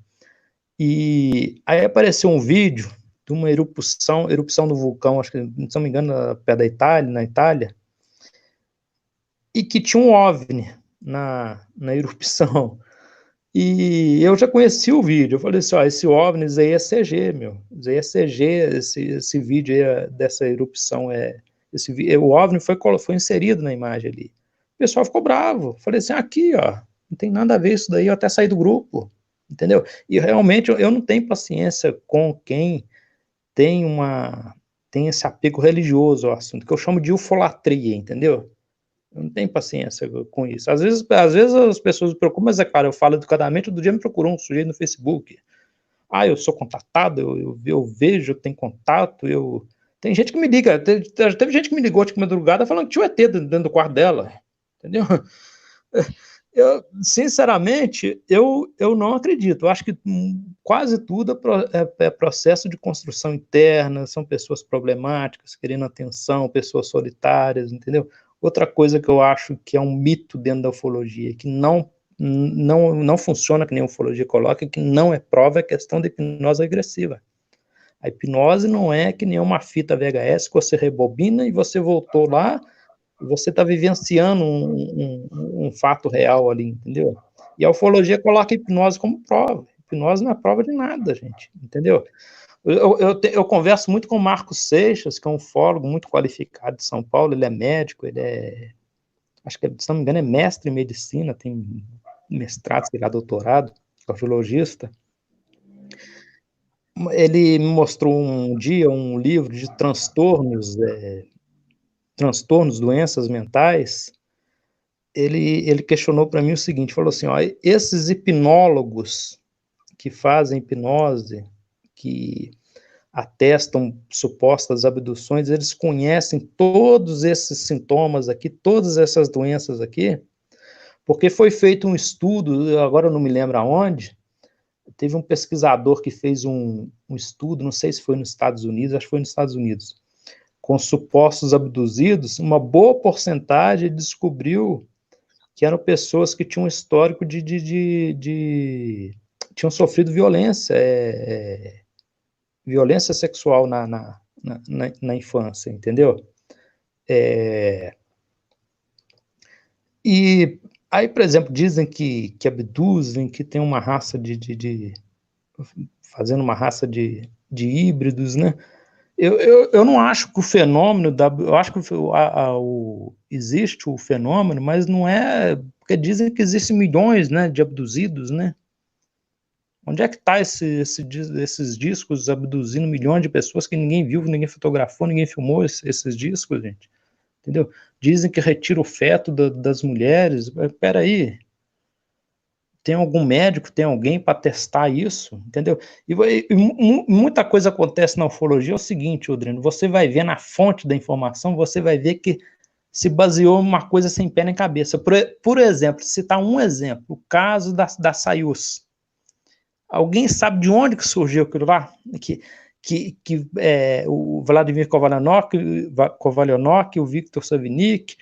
e aí apareceu um vídeo de uma erupção do vulcão, acho que, se não me engano, pé da Itália, na Itália, e que tinha um OVNI na erupção. E eu já conheci o vídeo, eu falei assim, ó, esse OVNI aí é CG, meu, isso aí é CG, esse vídeo aí dessa erupção, o OVNI foi inserido na imagem ali. O pessoal ficou bravo, falei assim, aqui, ó, não tem nada a ver isso daí, eu até saí do grupo, entendeu? E realmente eu não tenho paciência com quem tem esse apego religioso ao assunto, que eu chamo de ufolatria, entendeu? Eu não tenho paciência com isso. Às vezes as pessoas me preocupam, mas é claro, eu falo educadamente, outro dia me procurou um sujeito no Facebook. Ah, eu sou contatado, eu vejo, eu tenho contato, tem gente que me liga, teve gente que me ligou de madrugada falando que tinha o ET dentro do quarto dela, entendeu? Sinceramente, eu não acredito. Eu acho que quase tudo é processo de construção interna, são pessoas problemáticas, querendo atenção, pessoas solitárias, entendeu? Outra coisa que eu acho que é um mito dentro da ufologia, que não funciona, que nem a ufologia coloca, que não é prova, é questão da hipnose regressiva. A hipnose não é que nem uma fita VHS que você rebobina e você voltou lá, você está vivenciando um fato real ali, entendeu? E a ufologia coloca a hipnose como prova. Hipnose não é prova de nada, gente, entendeu? Eu converso muito com o Marcos Seixas, que é um ufólogo muito qualificado de São Paulo, ele é médico, acho que, se não me engano, é mestre em medicina, tem mestrado, sei lá, doutorado, cardiologista. Ele me mostrou um dia um livro de transtornos, doenças mentais. Ele questionou para mim o seguinte, falou assim, ó, esses hipnólogos que fazem hipnose, que atestam supostas abduções, eles conhecem todos esses sintomas aqui, todas essas doenças aqui, porque foi feito um estudo, agora eu não me lembro aonde, teve um pesquisador que fez um estudo, não sei se foi nos Estados Unidos, acho que foi nos Estados Unidos, com supostos abduzidos, uma boa porcentagem descobriu que eram pessoas que tinham um histórico tinham sofrido violência, violência sexual na infância, entendeu? E aí, por exemplo, dizem que abduzem, que tem uma raça fazendo uma raça de híbridos, né? Eu não acho que o fenômeno eu acho que existe o fenômeno, mas não é porque dizem que existem milhões, né, de abduzidos, né? Onde é que está esses discos abduzindo milhões de pessoas que ninguém viu, ninguém fotografou, ninguém filmou esses discos, gente? Entendeu? Dizem que retira o feto das mulheres. Peraí, tem algum médico, tem alguém para testar isso, entendeu? E muita coisa acontece na ufologia, é o seguinte, Odrino, você vai ver na fonte da informação, você vai ver que se baseou em uma coisa sem pé nem cabeça. Por exemplo, citar um exemplo, o caso da Soyuz. Alguém sabe de onde que surgiu aquilo lá? O Vladimir Kovalionok, o Victor Savnik,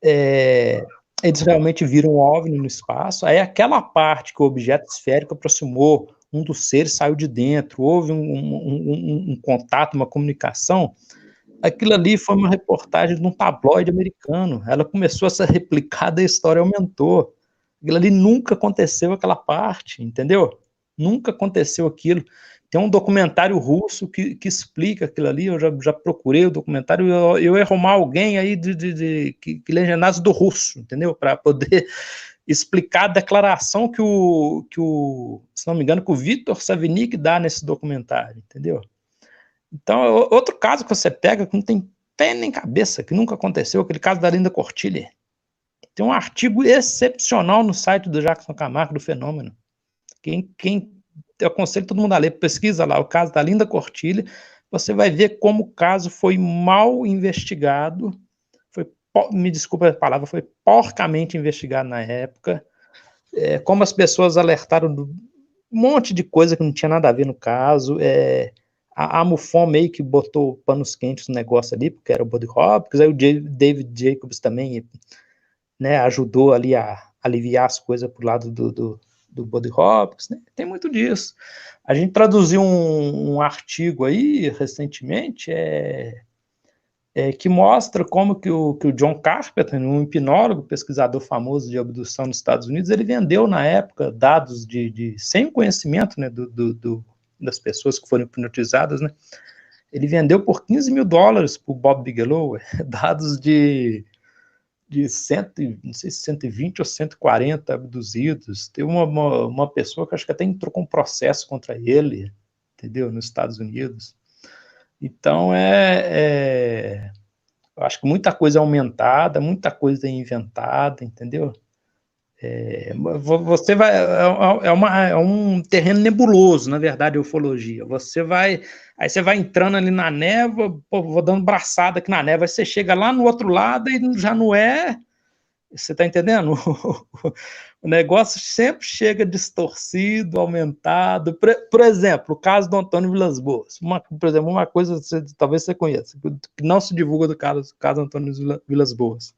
eles realmente viram um OVNI no espaço, aí aquela parte que o objeto esférico aproximou, um dos seres saiu de dentro, houve um contato, uma comunicação, aquilo ali foi uma reportagem de um tabloide americano, ela começou a ser replicada e a história aumentou, aquilo ali nunca aconteceu aquela parte, entendeu? Nunca aconteceu aquilo. Tem um documentário russo que explica aquilo ali, eu já procurei o documentário, eu ia arrumar alguém aí que legendasse do russo, entendeu? Para poder explicar a declaração que se não me engano, que o Victor Savnik dá nesse documentário, entendeu? Então, outro caso que você pega que não tem pé nem cabeça, que nunca aconteceu, aquele caso da Linda Cortilli. Tem um artigo excepcional no site do Jackson Camargo do fenômeno. Eu aconselho todo mundo a ler, pesquisa lá o caso da Linda Cortilli, você vai ver como o caso foi mal investigado, me desculpa a palavra, foi porcamente investigado na época, como as pessoas alertaram do um monte de coisa que não tinha nada a ver no caso, a MUFON meio que botou panos quentes no negócio ali, porque era o Buddy Hopkins, aí o David Jacobs também, né, ajudou ali a aliviar as coisas pro lado do Buddy Hopkins, né? Tem muito disso. A gente traduziu um artigo aí, recentemente, que mostra como que o John Carpenter, um hipnólogo, pesquisador famoso de abdução nos Estados Unidos, ele vendeu na época dados sem conhecimento, né, das pessoas que foram hipnotizadas, né? Ele vendeu por $15 mil para o Bob Bigelow, dados de não sei se 120 ou 140 abduzidos. Tem uma pessoa que acho que até entrou com um processo contra ele, entendeu, nos Estados Unidos. Então, eu acho que muita coisa é aumentada, muita coisa é inventada, entendeu? Você vai... É um terreno nebuloso, na verdade, a ufologia. Aí você vai entrando ali na névoa, vou dando braçada aqui na névoa, aí você chega lá no outro lado e já não é... Você está entendendo? O negócio sempre chega distorcido, aumentado. Por exemplo, o caso do Antônio Vilas Boas. Por exemplo, uma coisa que talvez você conheça, que não se divulga do caso Antônio Vilas Boas.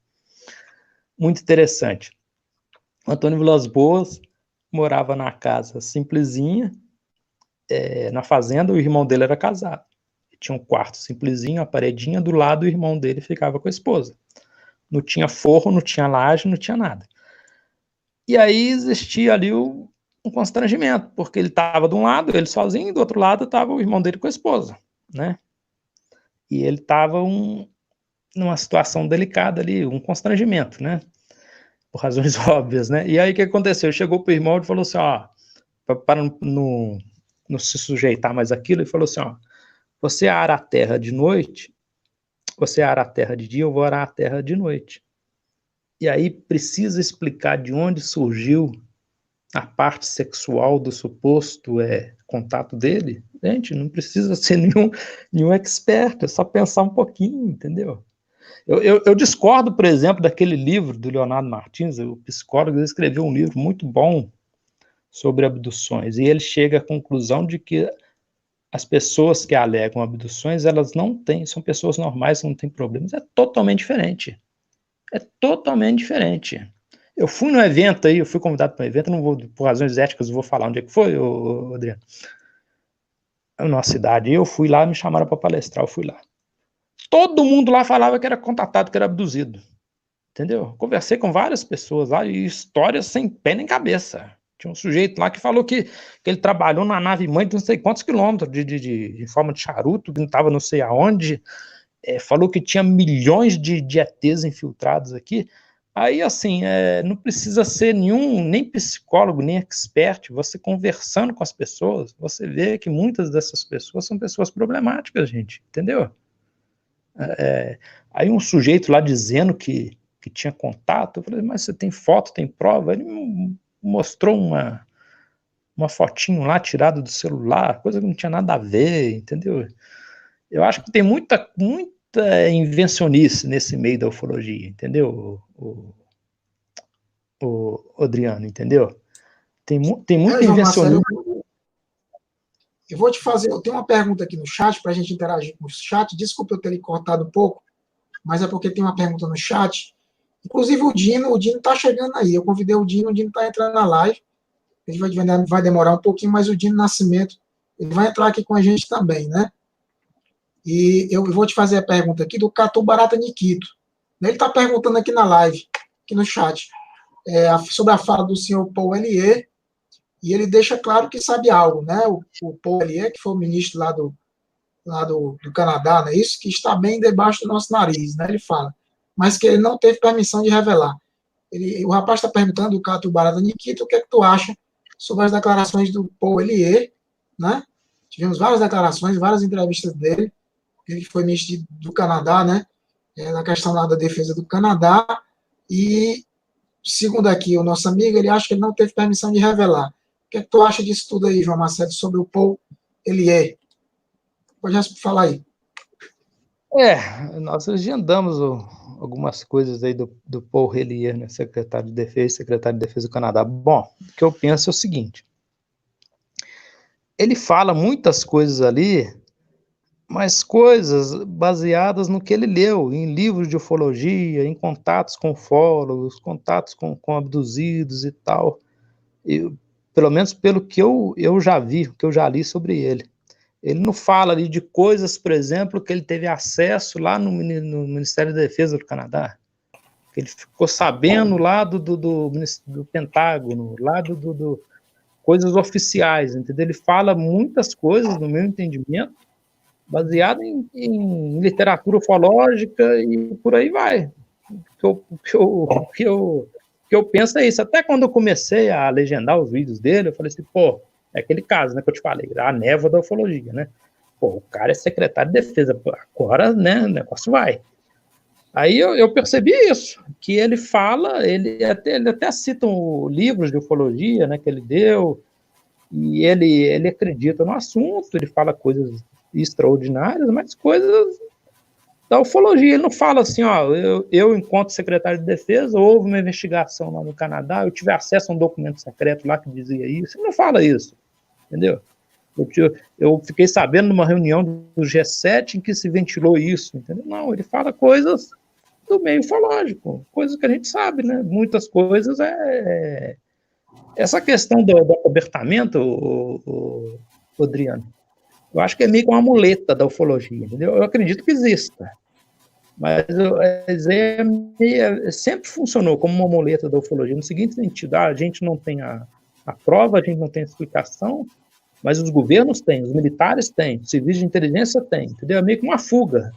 Muito interessante. O Antônio Vilas Boas morava na casa simplesinha, na fazenda, o irmão dele era casado. Tinha um quarto simplesinho, a paredinha do lado, o irmão dele ficava com a esposa. Não tinha forro, não tinha laje, não tinha nada. E aí existia ali um constrangimento, porque ele estava de um lado, ele sozinho, e do outro lado estava o irmão dele com a esposa, né? E ele estava numa situação delicada ali, um constrangimento, né? Por razões óbvias, né? E aí o que aconteceu? Chegou para o irmão e falou assim, ó, para não se sujeitar mais àquilo, ele falou assim, ó, você ara a terra de noite, você ara a terra de dia, eu vou arar a terra de noite. E aí precisa explicar de onde surgiu a parte sexual do suposto contato dele. Gente, não precisa ser nenhum expert, é só pensar um pouquinho, entendeu? Eu discordo, por exemplo, daquele livro do Leonardo Martins, o psicólogo, ele escreveu um livro muito bom sobre abduções, e ele chega à conclusão de que as pessoas que alegam abduções, elas não têm, são pessoas normais, não têm problemas, é totalmente diferente. É totalmente diferente. Eu fui no evento aí, eu fui convidado para um evento, não vou, por razões éticas, eu vou falar onde é que foi, Adriano. Na nossa cidade, eu fui lá, me chamaram para palestrar, eu fui lá. Todo mundo lá falava que era contatado, que era abduzido. Entendeu? Conversei com várias pessoas lá e histórias sem pé nem cabeça. Tinha um sujeito lá que falou que ele trabalhou na nave-mãe de não sei quantos quilômetros, em forma de charuto, que não estava não sei aonde. Falou que tinha milhões de ETs infiltrados aqui. Aí, assim, não precisa ser nem psicólogo, nem expert. Você conversando com as pessoas, você vê que muitas dessas pessoas são pessoas problemáticas, gente, entendeu? Aí um sujeito lá dizendo que tinha contato, eu falei, mas você tem foto, tem prova? Ele me mostrou uma fotinho lá tirada do celular, coisa que não tinha nada a ver, entendeu? Eu acho que tem muita invencionice nesse meio da ufologia, entendeu, o Adriano, entendeu? Tem muita invencionice. Eu vou te fazer, eu tenho uma pergunta aqui no chat, para a gente interagir com o chat, desculpa eu ter lhe cortado um pouco, mas é porque tem uma pergunta no chat, inclusive o Dino está chegando aí, eu convidei o Dino está entrando na live, ele vai demorar um pouquinho, mas o Dino Nascimento, ele vai entrar aqui com a gente também, né? E eu vou te fazer a pergunta aqui do Catu Barata Nikito. Ele está perguntando aqui na live, aqui no chat, sobre a fala do senhor Paul Elie, e ele deixa claro que sabe algo, né? O Paul Elie, que foi o ministro lá do Canadá, não é isso? Que está bem debaixo do nosso nariz, né? Ele fala, mas que ele não teve permissão de revelar. O rapaz está perguntando, o Catu Barata Nikito, o que é que tu acha sobre as declarações do Paul Elie, né? Tivemos várias declarações, várias entrevistas dele, ele foi ministro do Canadá, né? Na questão lá da defesa do Canadá, e segundo aqui o nosso amigo, ele acha que ele não teve permissão de revelar. O que é que tu acha disso tudo aí, João Marcelo, sobre o Paul Elie? Pode falar aí. Nós agendamos algumas coisas aí do Paul Hellyer, né, secretário de Defesa do Canadá. Bom, o que eu penso é o seguinte, ele fala muitas coisas ali, mas coisas baseadas no que ele leu, em livros de ufologia, em contatos com ufólogos, contatos com abduzidos e tal, pelo menos pelo que eu já vi, que eu já li sobre ele. Ele não fala ali de coisas, por exemplo, que ele teve acesso lá no Ministério da Defesa do Canadá, que ele ficou sabendo lá do Pentágono, lá do coisas oficiais, entendeu? Ele fala muitas coisas, no meu entendimento, baseado em literatura ufológica e por aí vai. O que eu penso é isso. Até quando eu comecei a legendar os vídeos dele, eu falei assim, pô, é aquele caso, né, que eu te falei, a névoa da ufologia, né? Pô, o cara é secretário de defesa, agora, né, o negócio vai. Aí eu percebi isso, que ele fala, ele até cita livros de ufologia, né, que ele deu, e ele acredita no assunto, ele fala coisas extraordinárias, mas coisas da ufologia. Ele não fala assim, ó, eu enquanto secretário de defesa, houve uma investigação lá no Canadá, eu tive acesso a um documento secreto lá que dizia isso. Ele não fala isso, entendeu? Eu fiquei sabendo numa reunião do G7 em que se ventilou isso, entendeu? Não, ele fala coisas do meio ufológico, coisas que a gente sabe, né? Muitas coisas essa questão do acobertamento, Adriano, eu acho que é meio que uma muleta da ufologia, entendeu? Eu acredito que exista, mas sempre funcionou como uma muleta da ufologia, no seguinte sentido, a gente não tem a prova, a gente não tem a explicação, mas os governos têm, os militares têm, os civis de inteligência têm, entendeu? É meio que uma fuga.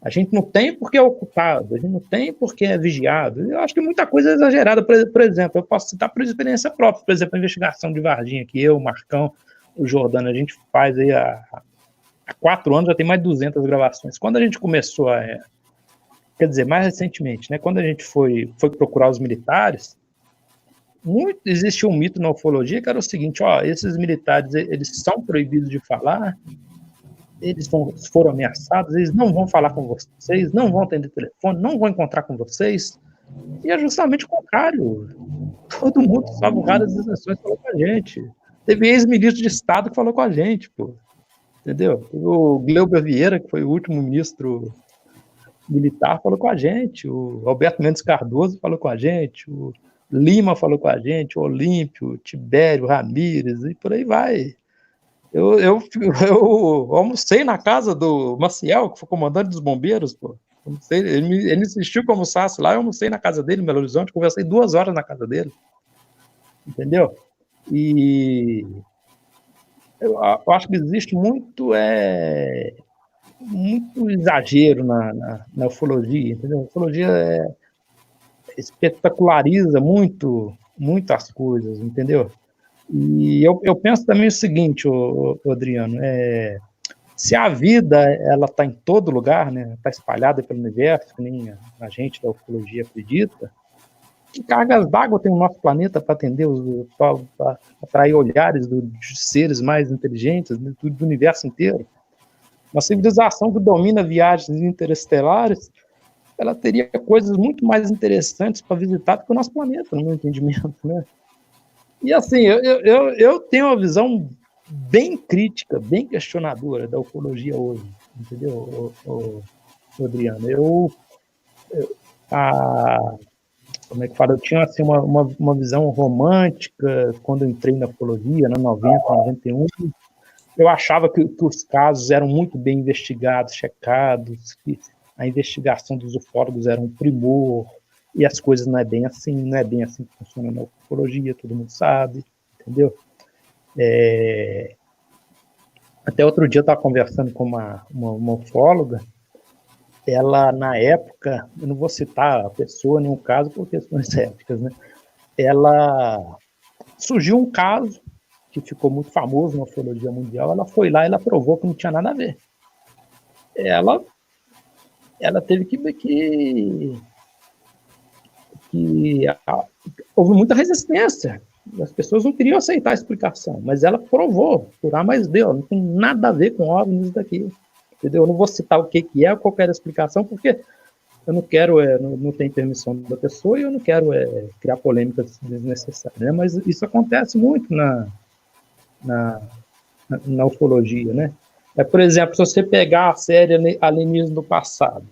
A gente não tem porque é ocupado, a gente não tem porque é vigiado. Eu acho que muita coisa é exagerada. Por exemplo, eu posso citar por experiência própria, por exemplo, a investigação de Varginha, que eu, o Marcão, o Jordano, a gente faz aí há 4 anos, já tem mais de 200 gravações. Quando a gente começou quer dizer, mais recentemente, né, quando a gente foi procurar os militares, existia um mito na ufologia que era o seguinte, ó, esses militares, eles são proibidos de falar, eles foram ameaçados, eles não vão falar com vocês, não vão atender telefone, não vão encontrar com vocês, e é justamente o contrário. Todo mundo, salvo raras exceções, falou com a gente. Teve ex-ministro de Estado que falou com a gente, pô. Entendeu? O Gleuber Vieira, que foi o último ministro militar, falou com a gente. O Alberto Mendes Cardoso falou com a gente. O Lima falou com a gente. O Olímpio, o Tibério, Ramírez, e por aí vai. Eu almocei na casa do Maciel, que foi comandante dos bombeiros, pô. Ele insistiu que eu almoçasse lá, eu almocei na casa dele, em Belo Horizonte, conversei 2 horas na casa dele. Entendeu? E eu acho que existe muito exagero na ufologia, entendeu? A ufologia espetaculariza muito as coisas, entendeu? E eu penso também o seguinte, Adriano, se a vida ela está em todo lugar, né, está espalhada pelo universo, que nem a gente da ufologia acredita, que cargas d'água tem o nosso planeta para atender, para atrair olhares de seres mais inteligentes, né, do universo inteiro? Uma civilização que domina viagens interestelares, ela teria coisas muito mais interessantes para visitar do que o nosso planeta, no meu entendimento, né? E assim, eu tenho uma visão bem crítica, bem questionadora da ufologia hoje, entendeu, Adriano? Como é que fala? Eu tinha assim, uma visão romântica quando eu entrei na ufologia, na 90, 91. Eu achava que os casos eram muito bem investigados, checados, que a investigação dos ufólogos era um primor, e as coisas não é bem assim que funciona na ufologia, todo mundo sabe, entendeu? Até outro dia eu estava conversando com uma ufóloga, ela, na época, eu não vou citar a pessoa, nem o caso, por questões éticas, né? Surgiu um caso que ficou muito famoso na ufologia mundial, ela foi lá e ela provou que não tinha nada a ver. Ela teve que houve muita resistência. As pessoas não queriam aceitar a explicação, mas ela provou, por A mais B, não tem nada a ver com OVNIs daqui. entendeu? Eu não vou citar o que é, qualquer explicação, porque eu não quero, não tem permissão da pessoa e eu não quero criar polêmicas desnecessárias, né? Mas isso acontece muito na ufologia, né? Por exemplo, se você pegar a série Alienígenas do Passado,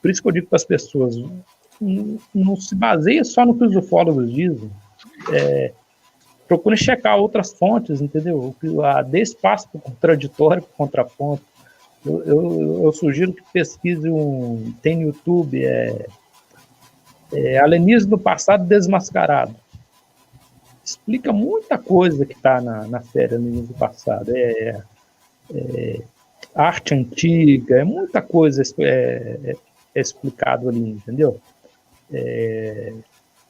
por isso que eu digo para as pessoas, não se baseia só no que os ufólogos dizem, procure checar outras fontes, entendeu? Dê espaço para o contraditório, para o contraponto. Eu sugiro que pesquise tem no YouTube, Alienígenas do Passado Desmascarado. Explica muita coisa que está na série Alienígenas do Passado. Arte antiga, muita coisa explicado ali, entendeu?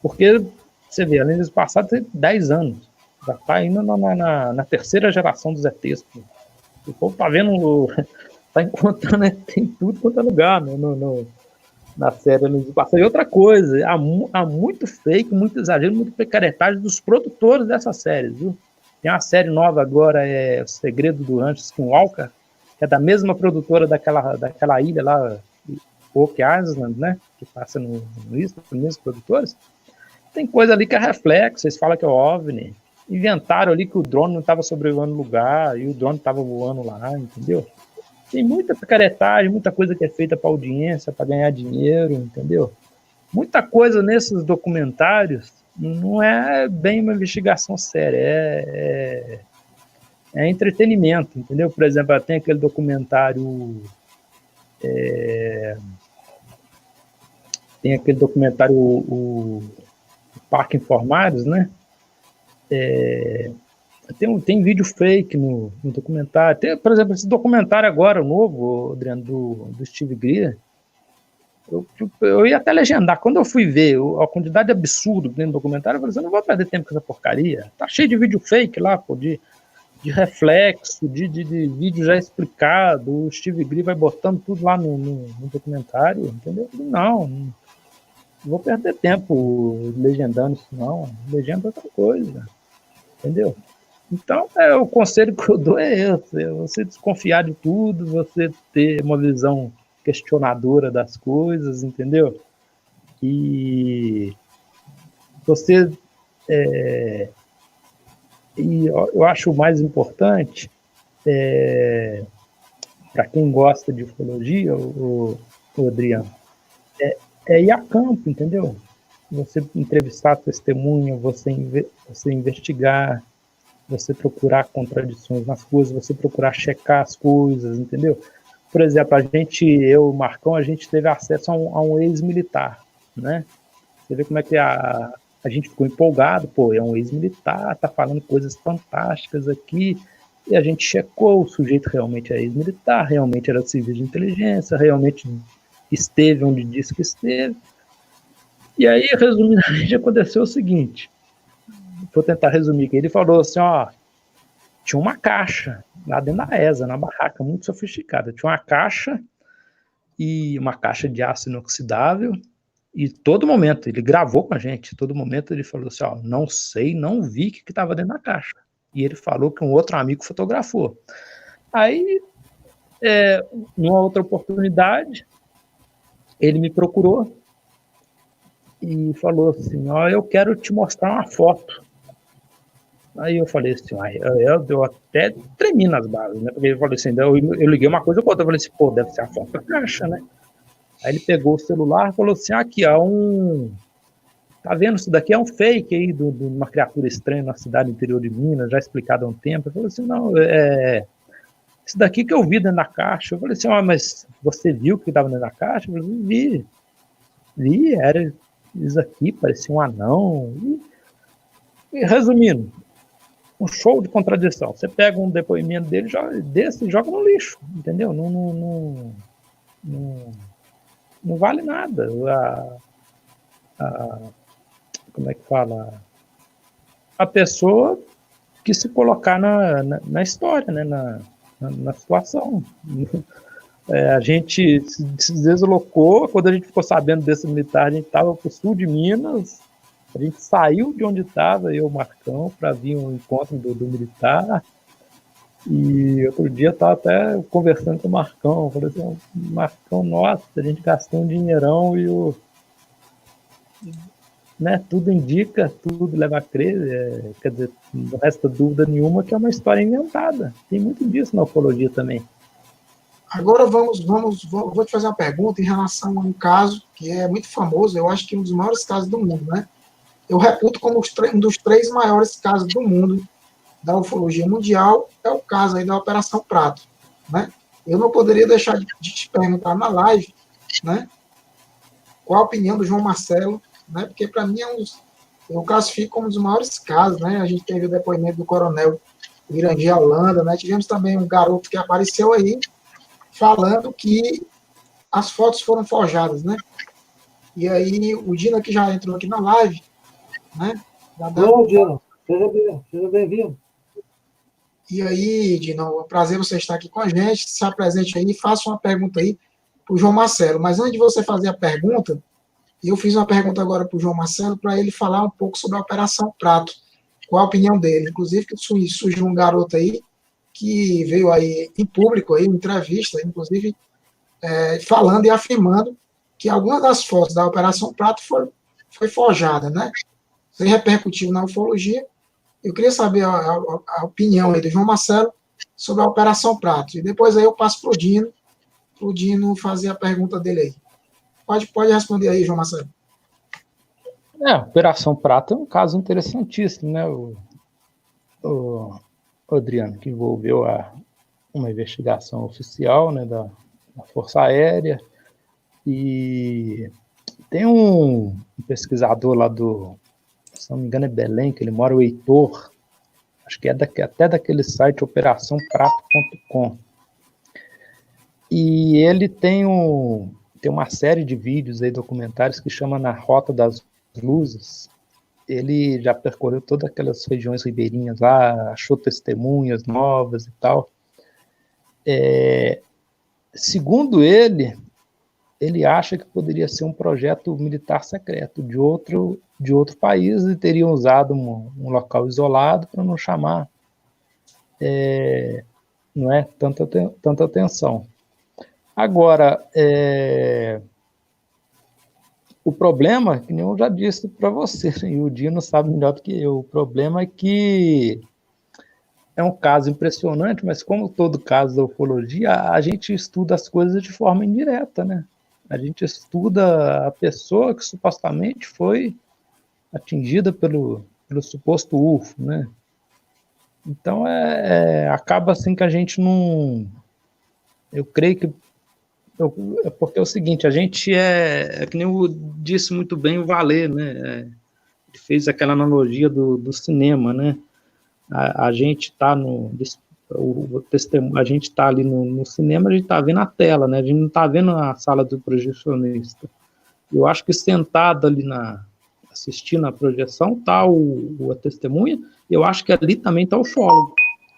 Porque você vê, Alienígenas do Passado tem 10 anos. Já está indo na terceira geração dos ETs. O povo está vendo, está encontrando, tem tudo quanto é lugar na série Alienígenas do Passado. E outra coisa, há muito fake, muito exagero, muito picaretagem dos produtores dessas séries, viu? Tem uma série nova agora, O Segredo do Rancho Skinwalker, que é da mesma produtora daquela ilha lá, Oak Island, né? Que passa no isso, os mesmos produtores. Tem coisa ali que é reflexo, eles falam que é OVNI. Inventaram ali que o drone não estava sobrevoando o lugar e o drone estava voando lá, entendeu? Tem muita picaretagem, muita coisa que é feita para audiência, para ganhar dinheiro, entendeu? Muita coisa nesses documentários não é bem uma investigação séria, é entretenimento, entendeu? Por exemplo, tem aquele documentário o Parque Informados, né? Tem vídeo fake no documentário. Tem, por exemplo, esse documentário agora, novo, Adriano, do Steve Greer. Eu ia até legendar. Quando eu fui ver a quantidade absurda dentro do documentário, eu falei assim, eu não vou perder tempo com essa porcaria. Tá cheio de vídeo fake lá, pô, de reflexo, de vídeo já explicado. O Steve Greer vai botando tudo lá no documentário, entendeu? Não vou perder tempo legendando isso, não. Legenda outra coisa, entendeu? Então, o conselho que eu dou é esse: você desconfiar de tudo, você ter uma visão questionadora das coisas, entendeu? E você... e eu acho o mais importante, para quem gosta de ufologia, o Adriano, ir a campo, entendeu? Você entrevistar a testemunha, você investigar, você procurar contradições nas coisas, você procurar checar as coisas, entendeu? Por exemplo, eu e o Marcão, a gente teve acesso a um ex-militar, né? Você vê como é que a gente ficou empolgado, pô, é um ex-militar, tá falando coisas fantásticas aqui, e a gente checou, o sujeito realmente é ex-militar, realmente era civil de inteligência, realmente esteve onde disse que esteve. E aí, resumidamente, aconteceu o seguinte, vou tentar resumir, que ele falou assim, tinha uma caixa lá dentro da ESA, na barraca, muito sofisticada, tinha uma caixa de aço inoxidável, e todo momento, ele gravou com a gente, todo momento ele falou assim, não sei, não vi o que estava dentro da caixa. E ele falou que um outro amigo fotografou. Aí, numa outra oportunidade, ele me procurou e falou assim, eu quero te mostrar uma foto. Aí eu falei assim, eu até tremi nas bases, né? Porque ele falou assim, eu liguei uma coisa com outra, eu falei assim, pô, deve ser a foto da caixa, né? Aí ele pegou o celular e falou assim, aqui, tá vendo, isso daqui é um fake aí de uma criatura estranha na cidade interior de Minas, já explicado há um tempo. Eu falei assim, não, isso daqui que eu vi dentro da caixa. Eu falei assim, mas você viu o que estava dentro da caixa? Eu falei, vi, era isso aqui, parecia um anão. E resumindo, um show de contradição. Você pega um depoimento dele, joga no lixo, entendeu? Não vale nada. Como é que fala? A pessoa que se colocar na história, né? na situação. A gente se deslocou, quando a gente ficou sabendo desse militar, a gente estava para o sul de Minas, a gente saiu de onde estava, eu e o Marcão, para vir um encontro do militar, E outro dia eu estava até conversando com o Marcão, falei assim, Marcão, nossa, a gente gastou um dinheirão e né, tudo indica, tudo leva a crer, quer dizer, não resta dúvida nenhuma que é uma história inventada. Tem muito disso na ufologia também. Agora vou te fazer uma pergunta em relação a um caso que é muito famoso, eu acho que um dos maiores casos do mundo, né? Eu reputo como um dos 3 maiores casos do mundo da ufologia mundial, é o caso aí da Operação Prato, né? Eu não poderia deixar de te perguntar na live, né? Qual a opinião do João Marcelo, né? Porque para mim eu classifico como um dos maiores casos, né? A gente teve o depoimento do coronel Irangi Holanda, né? Tivemos também um garoto que apareceu aí falando que as fotos foram forjadas, né? E aí o Dino que já entrou aqui na live, né? Bom, Dino, seja bem-vindo. E aí, Dino, é um prazer você estar aqui com a gente. Se apresente aí, faça uma pergunta aí para o João Marcelo. Mas antes de você fazer a pergunta, eu fiz uma pergunta agora para o João Marcelo para ele falar um pouco sobre a Operação Prato. Qual a opinião dele? Inclusive, que surgiu um garoto aí que veio aí em público, aí, em entrevista, inclusive, falando e afirmando que algumas das fotos da Operação Prato foi forjada, né? Isso repercutiu na ufologia. Eu queria saber a opinião aí do João Marcelo sobre a Operação Prato. E depois aí eu passo para o Dino fazer a pergunta dele aí. Pode responder aí, João Marcelo. A Operação Prato é um caso interessantíssimo, né, o Adriano, que envolveu uma investigação oficial, né, da Força Aérea, e tem um pesquisador lá se não me engano é Belém, que ele mora, o Heitor, acho que é até daquele site operaçãoprato.com, e ele tem uma série de vídeos aí, documentários, que chama Na Rota das Luzes. Ele já percorreu todas aquelas regiões ribeirinhas lá, achou testemunhas novas e tal. Segundo ele acha que poderia ser um projeto militar secreto de outro país, e teriam usado um local isolado para não chamar não é, tanta atenção. Agora, o problema, que eu já disse para você, e o Dino sabe melhor do que eu, o problema é que é um caso impressionante, mas como todo caso da ufologia, a gente estuda as coisas de forma indireta, né? A gente estuda a pessoa que supostamente foi atingida pelo suposto UFO, né? Então, acaba assim que a gente não... Eu creio que... porque é o seguinte, a gente que nem eu disse muito bem o Valer, né? Ele fez aquela analogia do cinema, né? A gente está a gente está ali no cinema, a gente está vendo a tela, né? A gente não está vendo a sala do projecionista. Eu acho que sentado ali assistindo a projeção está a testemunha, eu acho que ali também está o ufólogo,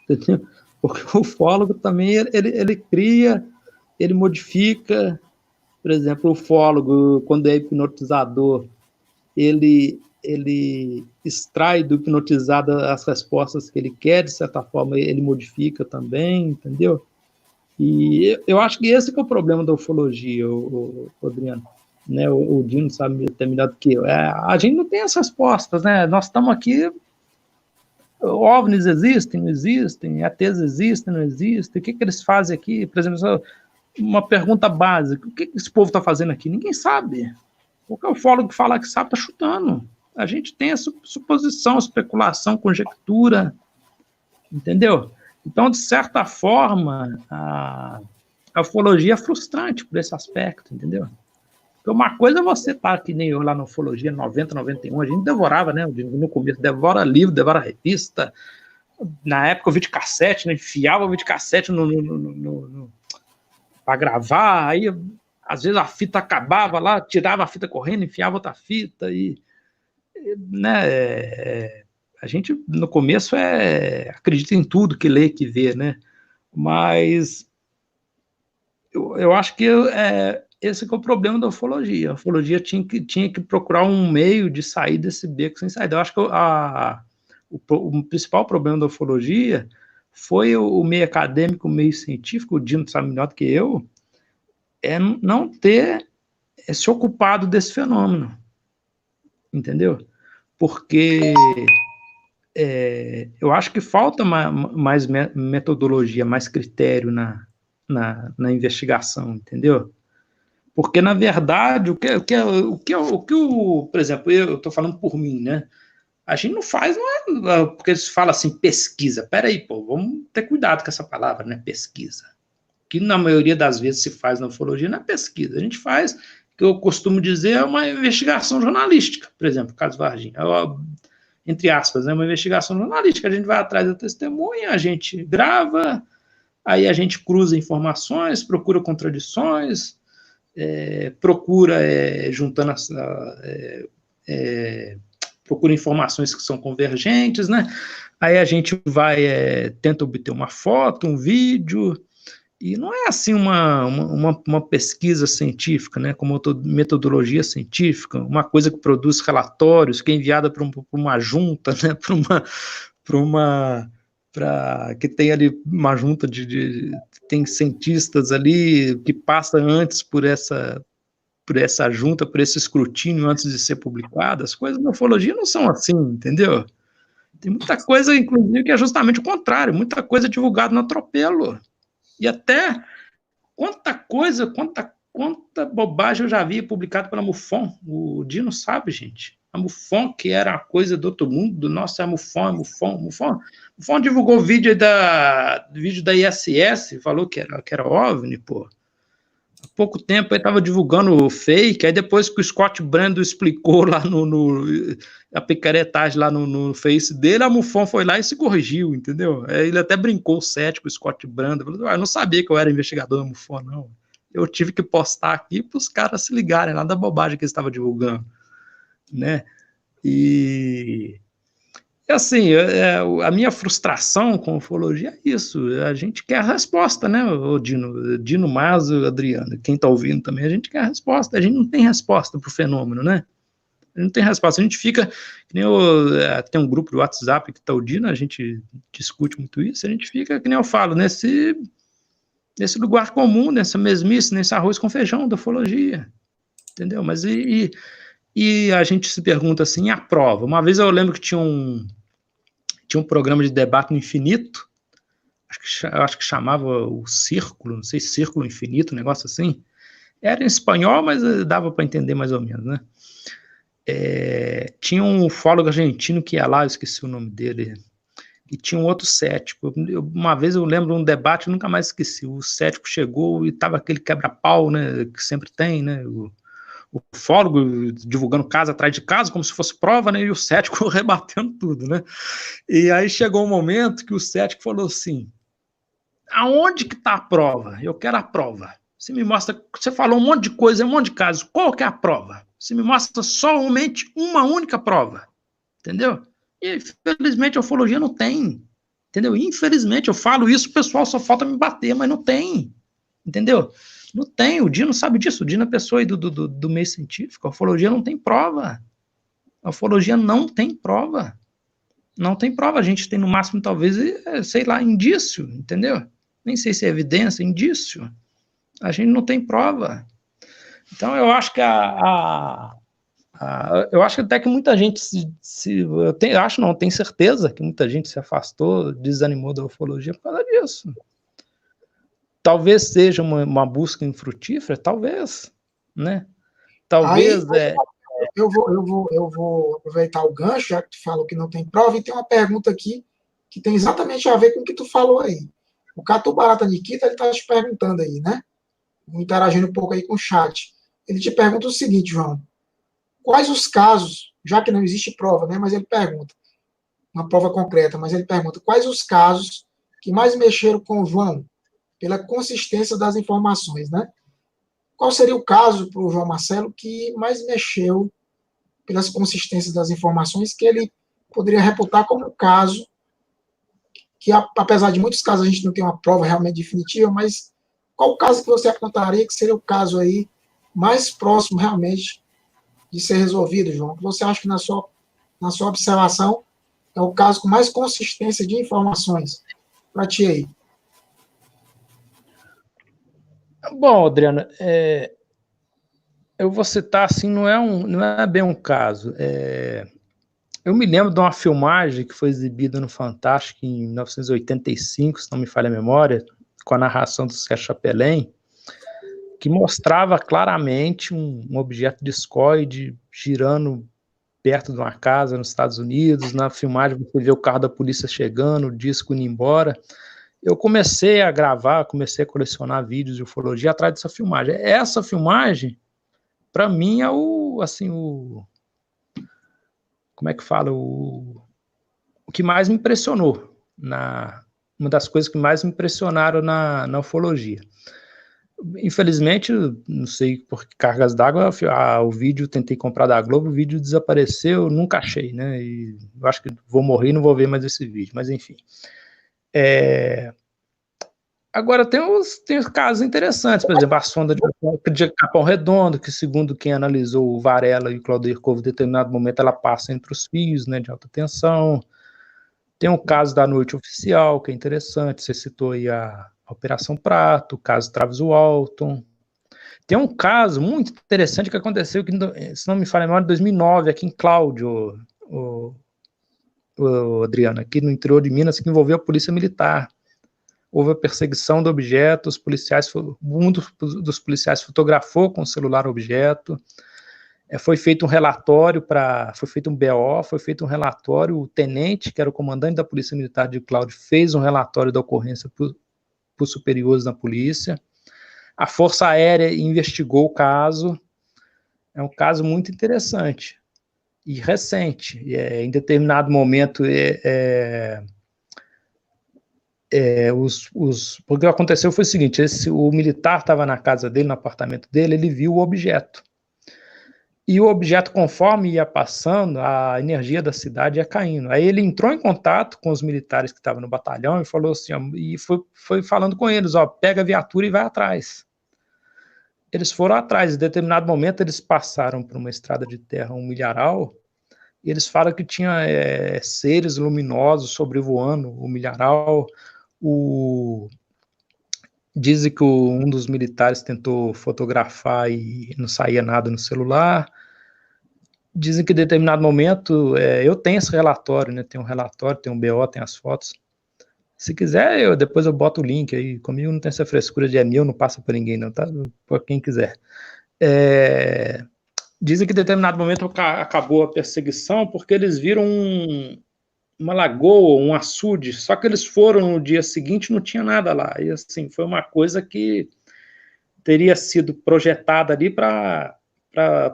entendeu? Porque o ufólogo também, ele cria, ele modifica. Por exemplo, o ufólogo, quando é hipnotizador, ele extrai do hipnotizado as respostas que ele quer, de certa forma ele modifica também, entendeu? E eu acho que esse que é o problema da ufologia, o Adriano, né? O Dino sabe até melhor do que eu. A gente não tem as respostas, né? Nós estamos aqui, OVNIs existem, não existem, ETs existem, não existem, o que eles fazem aqui? Por exemplo, uma pergunta básica, o que esse povo está fazendo aqui? Ninguém sabe. Qualquer ufólogo que falar que sabe está chutando. A gente tem essa suposição, especulação, conjectura, entendeu? Então, de certa forma, a ufologia é frustrante por esse aspecto, entendeu? Porque uma coisa é você estar que nem eu lá na ufologia 90, 91, a gente devorava, né? No começo, devora livro, devora revista. Na época o videocassete, né? Enfiava o videocassete para gravar, aí às vezes a fita acabava lá, tirava a fita correndo, enfiava outra fita, né, a gente no começo acredita em tudo que lê, que vê, né? Mas eu acho que esse que é o problema da ufologia. A ufologia tinha que procurar um meio de sair desse beco sem saída. Eu acho que o principal problema da ufologia foi o meio acadêmico, o meio científico, o Dino sabe melhor do que eu, não ter se ocupado desse fenômeno, entendeu? Porque eu acho que falta mais metodologia, mais critério na investigação, entendeu? Porque, na verdade, por exemplo, eu estou falando por mim, né? A gente não faz, não é porque eles falam assim, pesquisa. Peraí, pô, vamos ter cuidado com essa palavra, né? Pesquisa. Que na maioria das vezes se faz na ufologia não é pesquisa. A gente faz, que eu costumo dizer, é uma investigação jornalística. Por exemplo, o caso Varginha. Entre aspas, é uma investigação jornalística. A gente vai atrás da testemunha, a gente grava, aí a gente cruza informações, procura contradições, procura juntando procura informações que são convergentes, né? Aí a gente vai, tenta obter uma foto, um vídeo, e não é assim uma pesquisa científica, né? Com metodologia científica, uma coisa que produz relatórios, que é enviada para uma junta, né? Que tem ali uma junta tem cientistas ali que passa antes por essa junta, por esse escrutínio antes de ser publicada. As coisas na ufologia não são assim, entendeu? Tem muita coisa, inclusive, que é justamente o contrário, muita coisa divulgada no atropelo. E até quanta bobagem eu já vi publicado pela MUFON. O Dino sabe, gente. A MUFON, que era uma coisa do outro mundo, nossa, MUFON divulgou vídeo da ISS, falou que era OVNI, pô. Há pouco tempo ele estava divulgando fake, aí depois que o Scott Brando explicou lá a picaretagem lá no Face dele, a MUFON foi lá e se corrigiu, entendeu? Ele até brincou cético, o Scott Brando, falou, eu não sabia que eu era investigador da MUFON, não. Eu tive que postar aqui para os caras se ligarem lá da bobagem que eles estavam divulgando, né? E assim, a minha frustração com ufologia é isso. A gente quer a resposta, né, o Dino Mazo, Adriano, quem está ouvindo também, a gente quer a resposta. A gente não tem resposta para o fenômeno, né? A gente não tem resposta. A gente fica, que nem tem um grupo do WhatsApp que está o Dino, a gente discute muito isso, a gente fica, que nem eu falo, nesse lugar comum, nessa mesmice, nesse arroz com feijão da ufologia, entendeu? Mas e a gente se pergunta assim, a prova? Uma vez eu lembro que tinha um programa de debate no Infinito, acho que chamava o Círculo, não sei, Círculo Infinito, um negócio assim. Era em espanhol, mas dava para entender mais ou menos, né? Tinha um ufólogo argentino que ia lá, eu esqueci o nome dele, e tinha um outro cético. Uma vez eu lembro de um debate, nunca mais esqueci, o cético chegou e tava aquele quebra-pau, né, que sempre tem, né, o ufólogo divulgando caso atrás de caso, como se fosse prova, né, e o cético rebatendo tudo, né. E aí chegou um momento que o cético falou assim, aonde que está a prova? Eu quero a prova. Você me mostra, você falou um monte de coisa, um monte de casos, qual que é a prova? Você me mostra somente uma única prova, entendeu? E infelizmente a ufologia não tem, entendeu? Infelizmente eu falo isso, o pessoal só falta me bater, mas não tem, entendeu? Não tem, o Dino sabe disso, o Dino é pessoa aí do meio científico, a ufologia não tem prova. A ufologia não tem prova. Não tem prova, a gente tem no máximo, talvez, sei lá, indício, entendeu? Nem sei se é evidência, indício. A gente não tem prova. Então, eu acho que eu acho até que muita gente tenho certeza que muita gente se afastou, desanimou da ufologia por causa disso. Talvez seja uma busca infrutífera, talvez, né? Talvez Eu vou aproveitar o gancho, já que tu falou que não tem prova, e tem uma pergunta aqui que tem exatamente a ver com o que tu falou aí. O Catu Barata Nikita, ele está te perguntando aí, né? Interagindo um pouco aí com o chat. Ele te pergunta o seguinte, João, quais os casos, já que não existe prova, né? Mas ele pergunta, uma prova concreta, mas ele pergunta, quais os casos que mais mexeram com o João pela consistência das informações, né? Qual seria o caso para o João Marcelo que mais mexeu pelas consistências das informações que ele poderia reputar como um caso que, apesar de muitos casos a gente não tem uma prova realmente definitiva, mas qual o caso que você apontaria que seria o caso aí mais próximo realmente de ser resolvido, João? Que você acha que na sua observação é o caso com mais consistência de informações? para ti aí? Bom, Adriana, eu vou citar assim, não é bem um caso. Eu me lembro de uma filmagem que foi exibida no Fantástico em 1985, se não me falha a memória, com a narração do Sérgio Chapelain, que mostrava claramente um objeto discoide girando perto de uma casa nos Estados Unidos. Na filmagem você vê o carro da polícia chegando, o disco indo embora. Eu comecei a gravar, comecei a colecionar vídeos de ufologia atrás dessa filmagem. Essa filmagem, para mim, é como é que fala? O que mais me impressionou, uma das coisas que mais me impressionaram na ufologia. Infelizmente, não sei por que cargas d'água, o vídeo tentei comprar da Globo, o vídeo desapareceu, nunca achei, né? E eu acho que vou morrer e não vou ver mais esse vídeo, mas enfim. Agora, tem os casos interessantes, por exemplo, a sonda de Capão Redondo, que segundo quem analisou o Varela e o Claudio Couve, em determinado momento ela passa entre os fios, né, de alta tensão. Tem o caso da noite oficial, que é interessante, você citou aí a Operação Prato, o caso Travis Walton. Tem um caso muito interessante que aconteceu, que, se não me falha a memória, em 2009, aqui em Cláudio, Adriano, aqui no interior de Minas, que envolveu a Polícia Militar. Houve a perseguição do objeto, um dos policiais fotografou com o celular o objeto, foi feito um relatório, foi feito um BO, foi feito um relatório, o tenente, que era o comandante da Polícia Militar de Cláudio, fez um relatório da ocorrência para os superiores da polícia, a Força Aérea investigou o caso, é um caso muito interessante e recente, em determinado momento o que aconteceu foi o seguinte, o militar estava na casa dele, no apartamento dele, ele viu o objeto. E o objeto, conforme ia passando, a energia da cidade ia caindo. Aí ele entrou em contato com os militares que estavam no batalhão e falou assim, e foi falando com eles, pega a viatura e vai atrás. Eles foram atrás, em determinado momento eles passaram por uma estrada de terra, um milharal, e eles falam que tinha seres luminosos sobrevoando o milharal. Dizem que um dos militares tentou fotografar e não saía nada no celular. Dizem que em determinado momento, eu tenho esse relatório, né? Tem um relatório, tem um BO, tem as fotos. Se quiser, depois eu boto o link aí. Comigo não tem essa frescura de meu, não passa para ninguém não, tá? Para quem quiser. Dizem que em determinado momento acabou a perseguição porque eles viram uma lagoa, um açude, só que eles foram no dia seguinte e não tinha nada lá. E assim, foi uma coisa que teria sido projetada ali para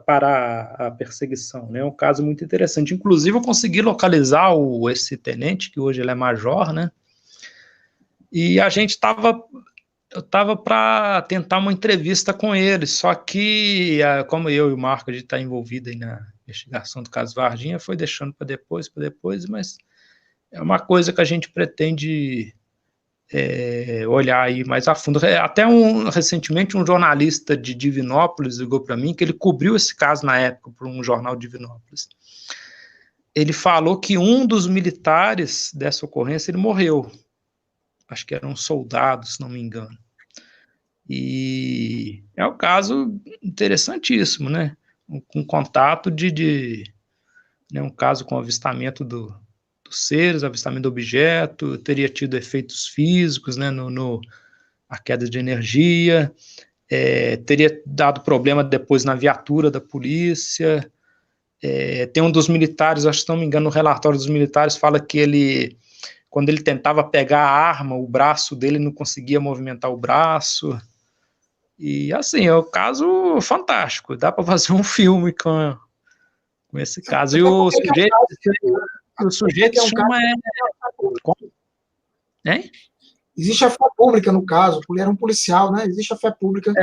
parar a perseguição, né? É um caso muito interessante. Inclusive, eu consegui localizar esse tenente, que hoje ele é major, né? E a gente eu estava para tentar uma entrevista com ele, só que, como eu e o Marco, a gente está envolvido aí na investigação do caso Varginha, foi deixando para depois, mas é uma coisa que a gente pretende olhar aí mais a fundo. Até recentemente um jornalista de Divinópolis ligou para mim, que ele cobriu esse caso na época para um jornal de Divinópolis. Ele falou que um dos militares dessa ocorrência, ele morreu. Acho que era um soldado, se não me engano. E é um caso interessantíssimo, né? Com contato né, um caso com avistamento dos seres, avistamento do objeto, teria tido efeitos físicos, né, a queda de energia, teria dado problema depois na viatura da polícia. Tem um dos militares, acho que se não me engano, no relatório dos militares fala que quando ele tentava pegar a arma, o braço dele não conseguia movimentar o braço. E assim, é um caso fantástico, dá para fazer um filme com esse caso. E o sujeito chama... Existe a fé pública no caso, ele era um policial, né? Existe a fé pública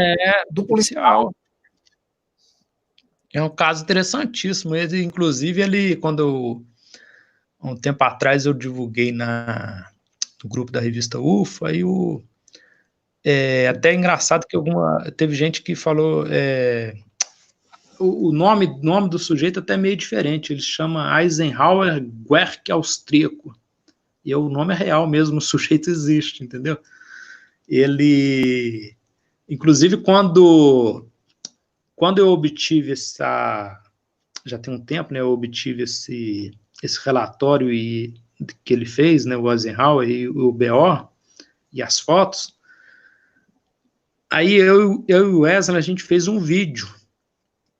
do policial. É um caso interessantíssimo. Inclusive, um tempo atrás eu divulguei no grupo da revista UFO, aí até engraçado que teve gente que falou o nome do sujeito até meio diferente, ele chama Eisenhower Guerck austríaco, E o nome é real mesmo, o sujeito existe, entendeu? Ele, inclusive, quando eu obtive já tem um tempo, né, eu obtive esse relatório que ele fez, né, o Eisenhower e o BO, e as fotos, aí eu e o Wesley, a gente fez um vídeo,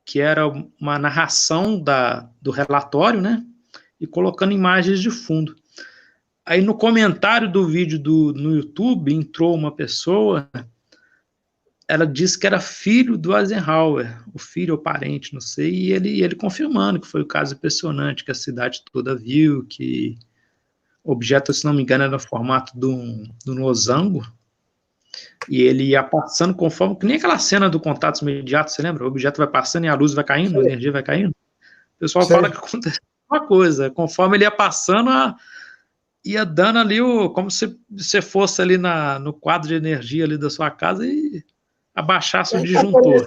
que era uma narração do relatório, né, e colocando imagens de fundo. Aí no comentário do vídeo no YouTube, entrou uma pessoa, ela disse que era filho do Eisenhower, o filho ou parente, não sei, e ele confirmando que foi o caso impressionante, que a cidade toda viu, que o objeto, se não me engano, era no formato do losango, e ele ia passando conforme, que nem aquela cena do contato imediato, você lembra? O objeto vai passando e a luz vai caindo, a energia vai caindo. O pessoal fala que acontece uma coisa, conforme ele ia passando, ia dando ali como se você fosse ali no quadro de energia ali da sua casa e abaixasse o disjuntor.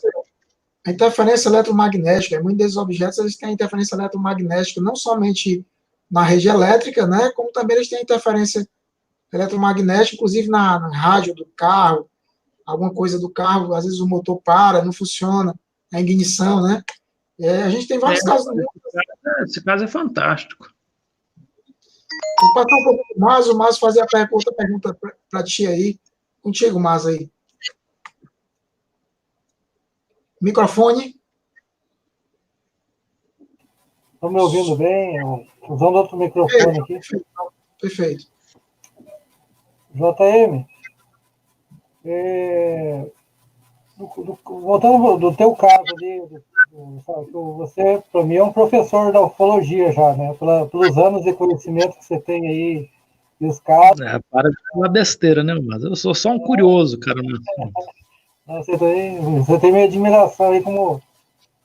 A interferência eletromagnética, muitos desses objetos eles têm interferência eletromagnética não somente na rede elétrica, né, como também eles têm interferência eletromagnética, inclusive na rádio do carro, alguma coisa do carro, às vezes o motor para, não funciona, a ignição, né? A gente tem vários casos. Esse caso é fantástico. Vou passar um pouco para o Márcio fazer outra pergunta para ti aí. Contigo, Márcio, aí. Microfone. Estão me ouvindo bem? Usando outro microfone aqui. Perfeito. JM, voltando do teu caso ali, você, para mim, é um professor da ufologia já, né? Pelos anos de conhecimento que você tem aí, e os casos... Para de falar besteira, né, mas eu sou só um curioso, cara. Você tem minha admiração aí como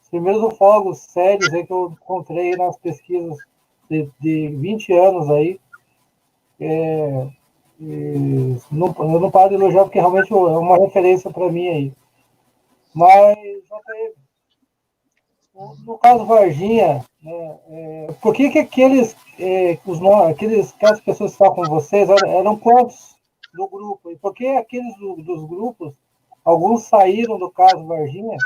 os primeiros ufólogos sérios aí que eu encontrei nas pesquisas de 20 anos aí. Eu não paro de elogiar porque realmente é uma referência para mim aí. Mas, no caso Varginha, né, por que aquelas pessoas que estavam com vocês eram quantos do grupo? E por que aqueles dos grupos, alguns saíram do caso Varginha?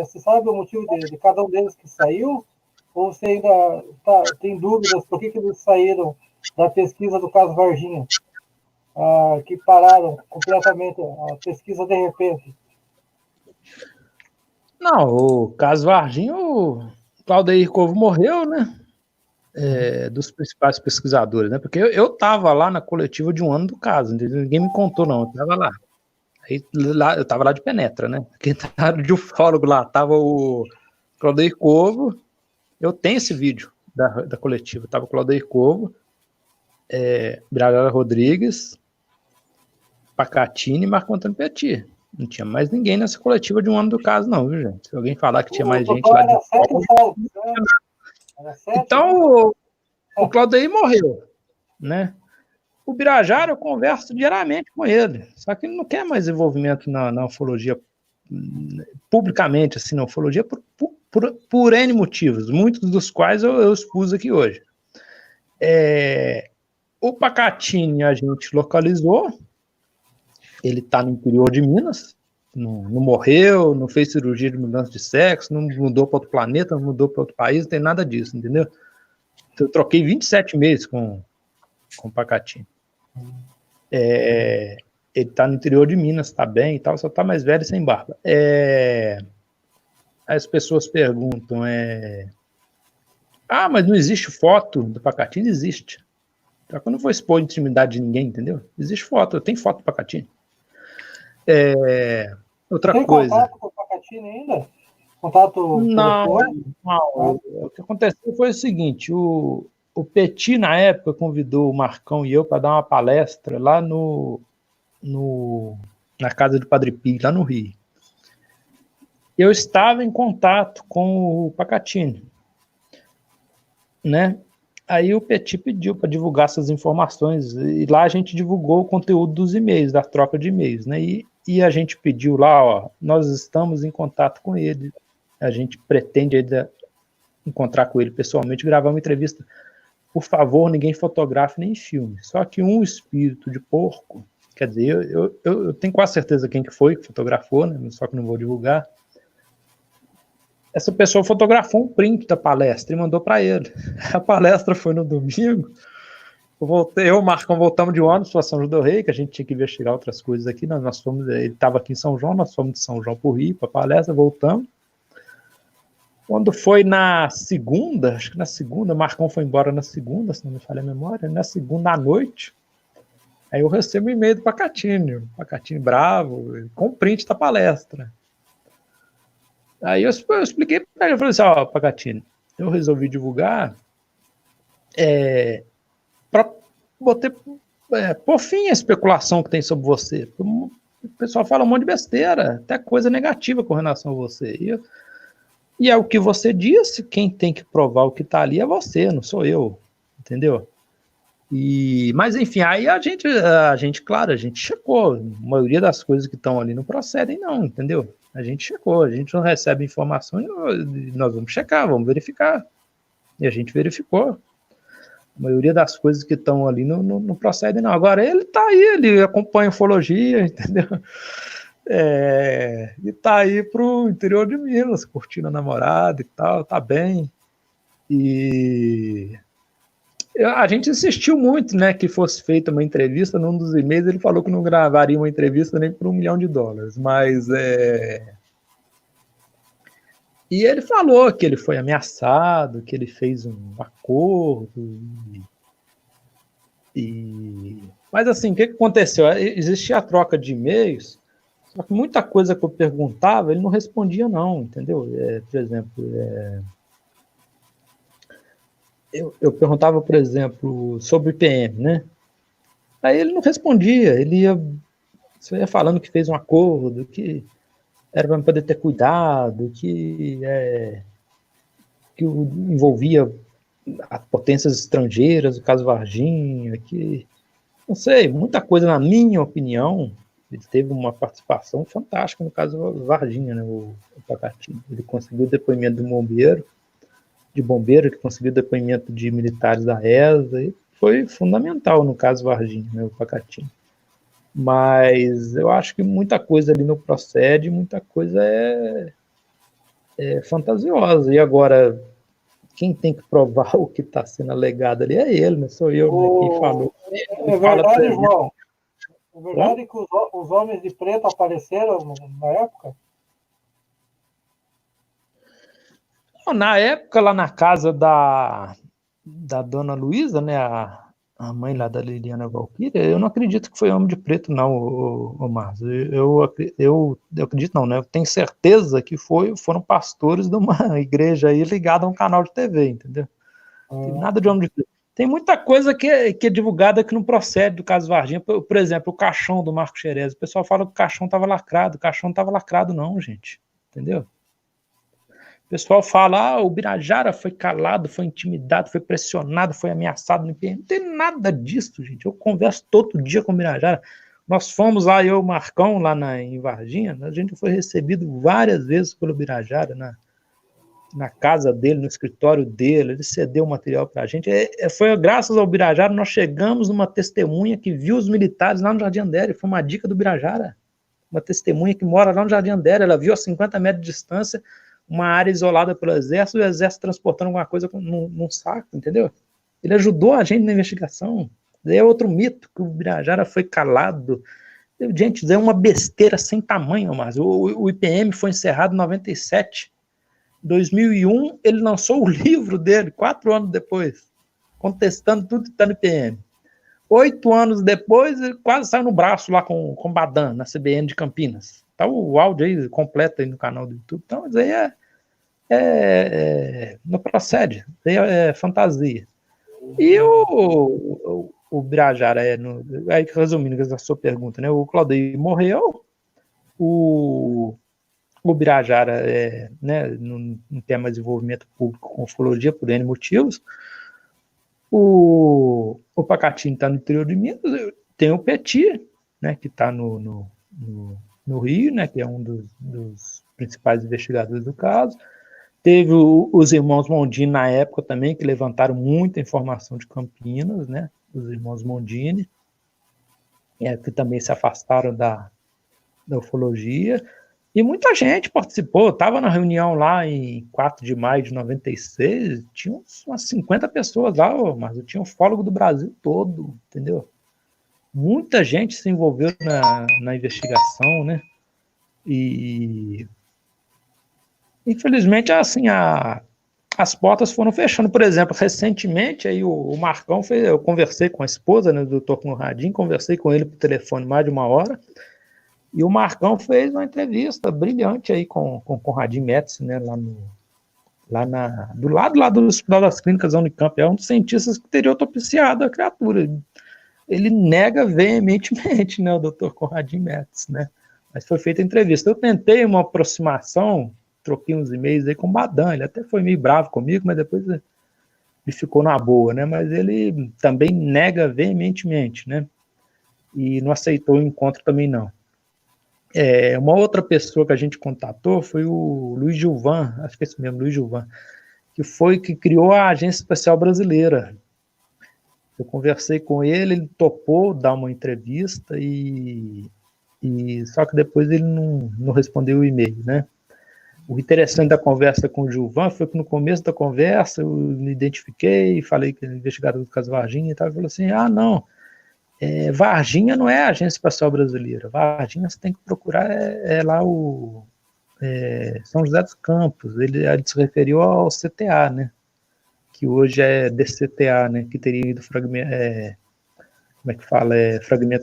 Você sabe o motivo de cada um deles que saiu? Ou você ainda tem dúvidas por que eles saíram da pesquisa do caso Varginha? Que pararam completamente a pesquisa de repente? Não, o caso Varginha, o Claudeir Corvo morreu, né? Dos principais pesquisadores, né? Porque eu estava lá na coletiva de um ano do caso, entendeu? Ninguém me contou, não, eu estava lá. Aí, eu estava lá de penetra, né? Quem estava de ufólogo lá, estava o Claudeir Corvo. Eu tenho esse vídeo da coletiva, estava o Claudeir Corvo, Braga Rodrigues, Pacatini e Marco Antônio Petit. Não tinha mais ninguém nessa coletiva de um ano do caso, não, viu, gente? Se alguém falar que tinha mais gente lá de ufólogo... Então, o Claudeir morreu, né? O Birajara, eu converso diariamente com ele, só que ele não quer mais envolvimento na ufologia publicamente, assim, na ufologia, por N motivos, muitos dos quais eu expus aqui hoje. O Pacatini a gente localizou, ele está no interior de Minas, não morreu, não fez cirurgia de mudança de sexo, não mudou para outro planeta, não mudou para outro país, não tem nada disso, entendeu? Eu troquei 27 meses com o Pacatini. Ele está no interior de Minas, está bem e tal, só está mais velho e sem barba. As pessoas perguntam, mas não existe foto do Pacatini? Existe. Só que eu não vou expor a intimidade de ninguém, entendeu? Existe foto, eu tenho foto do Pacatini. Outra tem coisa. Contato com o Pacatini ainda? Contato? Não. O que aconteceu foi o seguinte, o Petit, na época, convidou o Marcão e eu para dar uma palestra lá na casa do Padre Pio, lá no Rio. Eu estava em contato com o Pacatini, né? Aí o Petit pediu para divulgar essas informações, e lá a gente divulgou o conteúdo dos e-mails, da troca de e-mails, né? E a gente pediu lá, nós estamos em contato com ele, a gente pretende ainda encontrar com ele pessoalmente, gravar uma entrevista por favor, ninguém fotografe nem filme. Só que um espírito de porco, quer dizer, eu tenho quase certeza quem que foi que fotografou, né? Só que não vou divulgar. Essa pessoa fotografou um print da palestra e mandou para ele. A palestra foi no domingo. Eu e o Marcão voltamos de ônibus para São João do Rei, que a gente tinha que investigar outras coisas aqui. Nós fomos, ele estava aqui em São João, nós fomos de São João para o Rio, para a palestra, voltamos. Quando foi na segunda, acho que na segunda, o Marcão foi embora na segunda, se não me falha a memória, na segunda à noite, aí eu recebo um e-mail do Pacatini bravo, com print da palestra. Aí eu expliquei para ele, eu falei assim, ó, Pacatini, eu resolvi divulgar para pôr fim à especulação que tem sobre você. O pessoal fala um monte de besteira, até coisa negativa com relação a você. E é o que você disse, quem tem que provar o que está ali é você, não sou eu, entendeu? Mas enfim, aí a gente, claro, a gente checou, a maioria das coisas que estão ali não procedem não, entendeu? A gente checou, a gente não recebe informação e nós vamos checar, vamos verificar. E a gente verificou. A maioria das coisas que estão ali não procedem não. Agora ele está aí, ele acompanha ufologia, entendeu? E tá aí pro interior de Minas, curtindo a namorada e tal, tá bem. E a gente insistiu muito, né, que fosse feita uma entrevista. Num dos e-mails ele falou que não gravaria uma entrevista nem por $1 milhão, mas e ele falou que ele foi ameaçado, que ele fez um acordo mas assim, o que aconteceu? Existia a troca de e-mails. Só que muita coisa que eu perguntava, ele não respondia não, entendeu? Por exemplo, eu perguntava, por exemplo, sobre o IPM, né? Aí ele não respondia, ele ia falando que fez um acordo, que era para poder ter cuidado, que envolvia potências estrangeiras, o caso Varginha, que, não sei, muita coisa, na minha opinião. Ele teve uma participação fantástica no caso Varginha, né, o Pacatini. Ele conseguiu o depoimento de bombeiro, que conseguiu o depoimento de militares da ESA, e foi fundamental no caso Varginha, né, o Pacatini. Mas eu acho que muita coisa ali não procede, muita coisa é fantasiosa. E agora, quem tem que provar o que está sendo alegado ali é ele, não sou eu, né, quem falou. É verdade, João. É verdade que os homens de preto apareceram na época? Na época, lá na casa da dona Luísa, né, a mãe lá da Liliana Valquíria, eu não acredito que foi homem de preto, não, o Márcio. Eu acredito não, né? Eu tenho certeza que foram pastores de uma igreja aí ligada a um canal de TV, entendeu? Não tem nada de homem de preto. Tem muita coisa que é divulgada que não procede do caso Varginha. Por exemplo, o caixão do Marco Xerez. O pessoal fala que o caixão estava lacrado. O caixão não estava lacrado, não, gente. Entendeu? O pessoal fala, o Birajara foi calado, foi intimidado, foi pressionado, foi ameaçado no IPM. Não tem nada disso, gente. Eu converso todo dia com o Birajara. Nós fomos lá, eu e o Marcão, lá em Varginha. A gente foi recebido várias vezes pelo Birajara, na casa dele, no escritório dele. Ele cedeu o material para a gente. Foi graças ao Birajara nós chegamos numa testemunha que viu os militares lá no Jardim Andere. Foi uma dica do Birajara. Uma testemunha que mora lá no Jardim Andere. Ela viu a 50 metros de distância uma área isolada pelo exército, e o exército transportando alguma coisa num saco, entendeu? Ele ajudou a gente na investigação. É outro mito, que o Birajara foi calado. Gente, é uma besteira sem tamanho, mas o IPM foi encerrado em 97. Em 2001, ele lançou o livro dele, 4 anos depois, contestando tudo que está no IPM. 8 anos depois, ele quase saiu no braço lá com o Badan, na CBN de Campinas. Tá o áudio aí completo aí no canal do YouTube. Então, isso aí não procede. Isso aí é fantasia. E o Birajara, aí resumindo a sua pergunta, né? O Claudio morreu, o Birajara né, não tem mais envolvimento público com ufologia por N motivos. O Pacatini está no interior de Minas, tem o Petit, né, que está no Rio, né, que é um dos principais investigadores do caso. Teve os irmãos Mondini na época também, que levantaram muita informação de Campinas, né? Os irmãos Mondini, que também se afastaram da ufologia. E muita gente participou. Estava na reunião lá em 4 de maio de 96, tinha umas 50 pessoas lá, mas eu tinha ufólogo do Brasil todo, entendeu? Muita gente se envolveu na investigação, né? E infelizmente, assim, as portas foram fechando. Por exemplo, recentemente, aí o Marcão eu conversei com a esposa, né, do Dr. Conradinho, conversei com ele por telefone mais de 1 hora, e o Marcão fez uma entrevista brilhante aí com o Conradinho Metz, né, do lado lá do Hospital das Clínicas da Unicamp. É um dos cientistas que teria autopsiado a criatura. Ele nega veementemente, né, o Dr. Conradinho Metz, né, mas foi feita a entrevista. Eu tentei uma aproximação, troquei uns e-mails aí com o Badan, ele até foi meio bravo comigo, mas depois ele ficou na boa, né, mas ele também nega veementemente, né, e não aceitou o encontro também não. Uma outra pessoa que a gente contatou foi o Luiz Gilvan, acho que é esse mesmo, Luiz Gilvan, que criou a Agência Espacial Brasileira. Eu conversei com ele topou dar uma entrevista, só que depois ele não respondeu o e-mail, né. O interessante da conversa com o Gilvan foi que no começo da conversa eu me identifiquei, falei que era investigador do caso Varginha e tal, ele falou assim, não, Varginha não é a Agência Espacial Brasileira, Varginha você tem que procurar lá São José dos Campos. Ele se referiu ao CTA, né, que hoje é DCTA, né, que teria ido fragmentos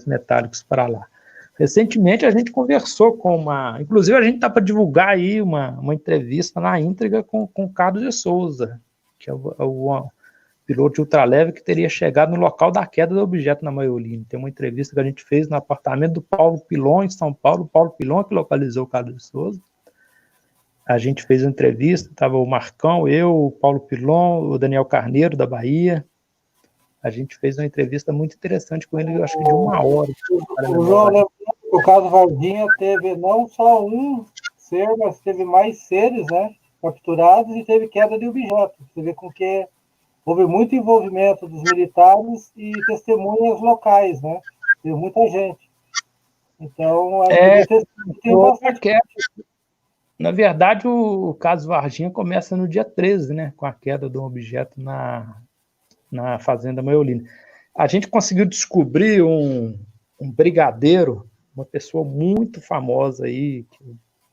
metálicos para lá. Recentemente a gente conversou inclusive a gente está para divulgar aí uma entrevista na íntegra com o Carlos de Souza, que é o piloto de ultraleve que teria chegado no local da queda do objeto na Maiolina. Tem uma entrevista que a gente fez no apartamento do Paulo Pilon, em São Paulo. O Paulo Pilon que localizou o Carlos de Souza. A gente fez uma entrevista, estava o Marcão, eu, o Paulo Pilon, o Daniel Carneiro, da Bahia. A gente fez uma entrevista muito interessante com ele, acho que de 1 hora. O João, lembrando que o caso Varginha teve não só um ser, mas teve mais seres, né, capturados, e teve queda de objetos. Você vê com que houve muito envolvimento dos militares e testemunhas locais, né? Teve muita gente. Então, tem bastante. Na verdade, o caso Varginha começa no dia 13, né, com a queda de um objeto na Fazenda Maiolina. A gente conseguiu descobrir um brigadeiro, uma pessoa muito famosa aí,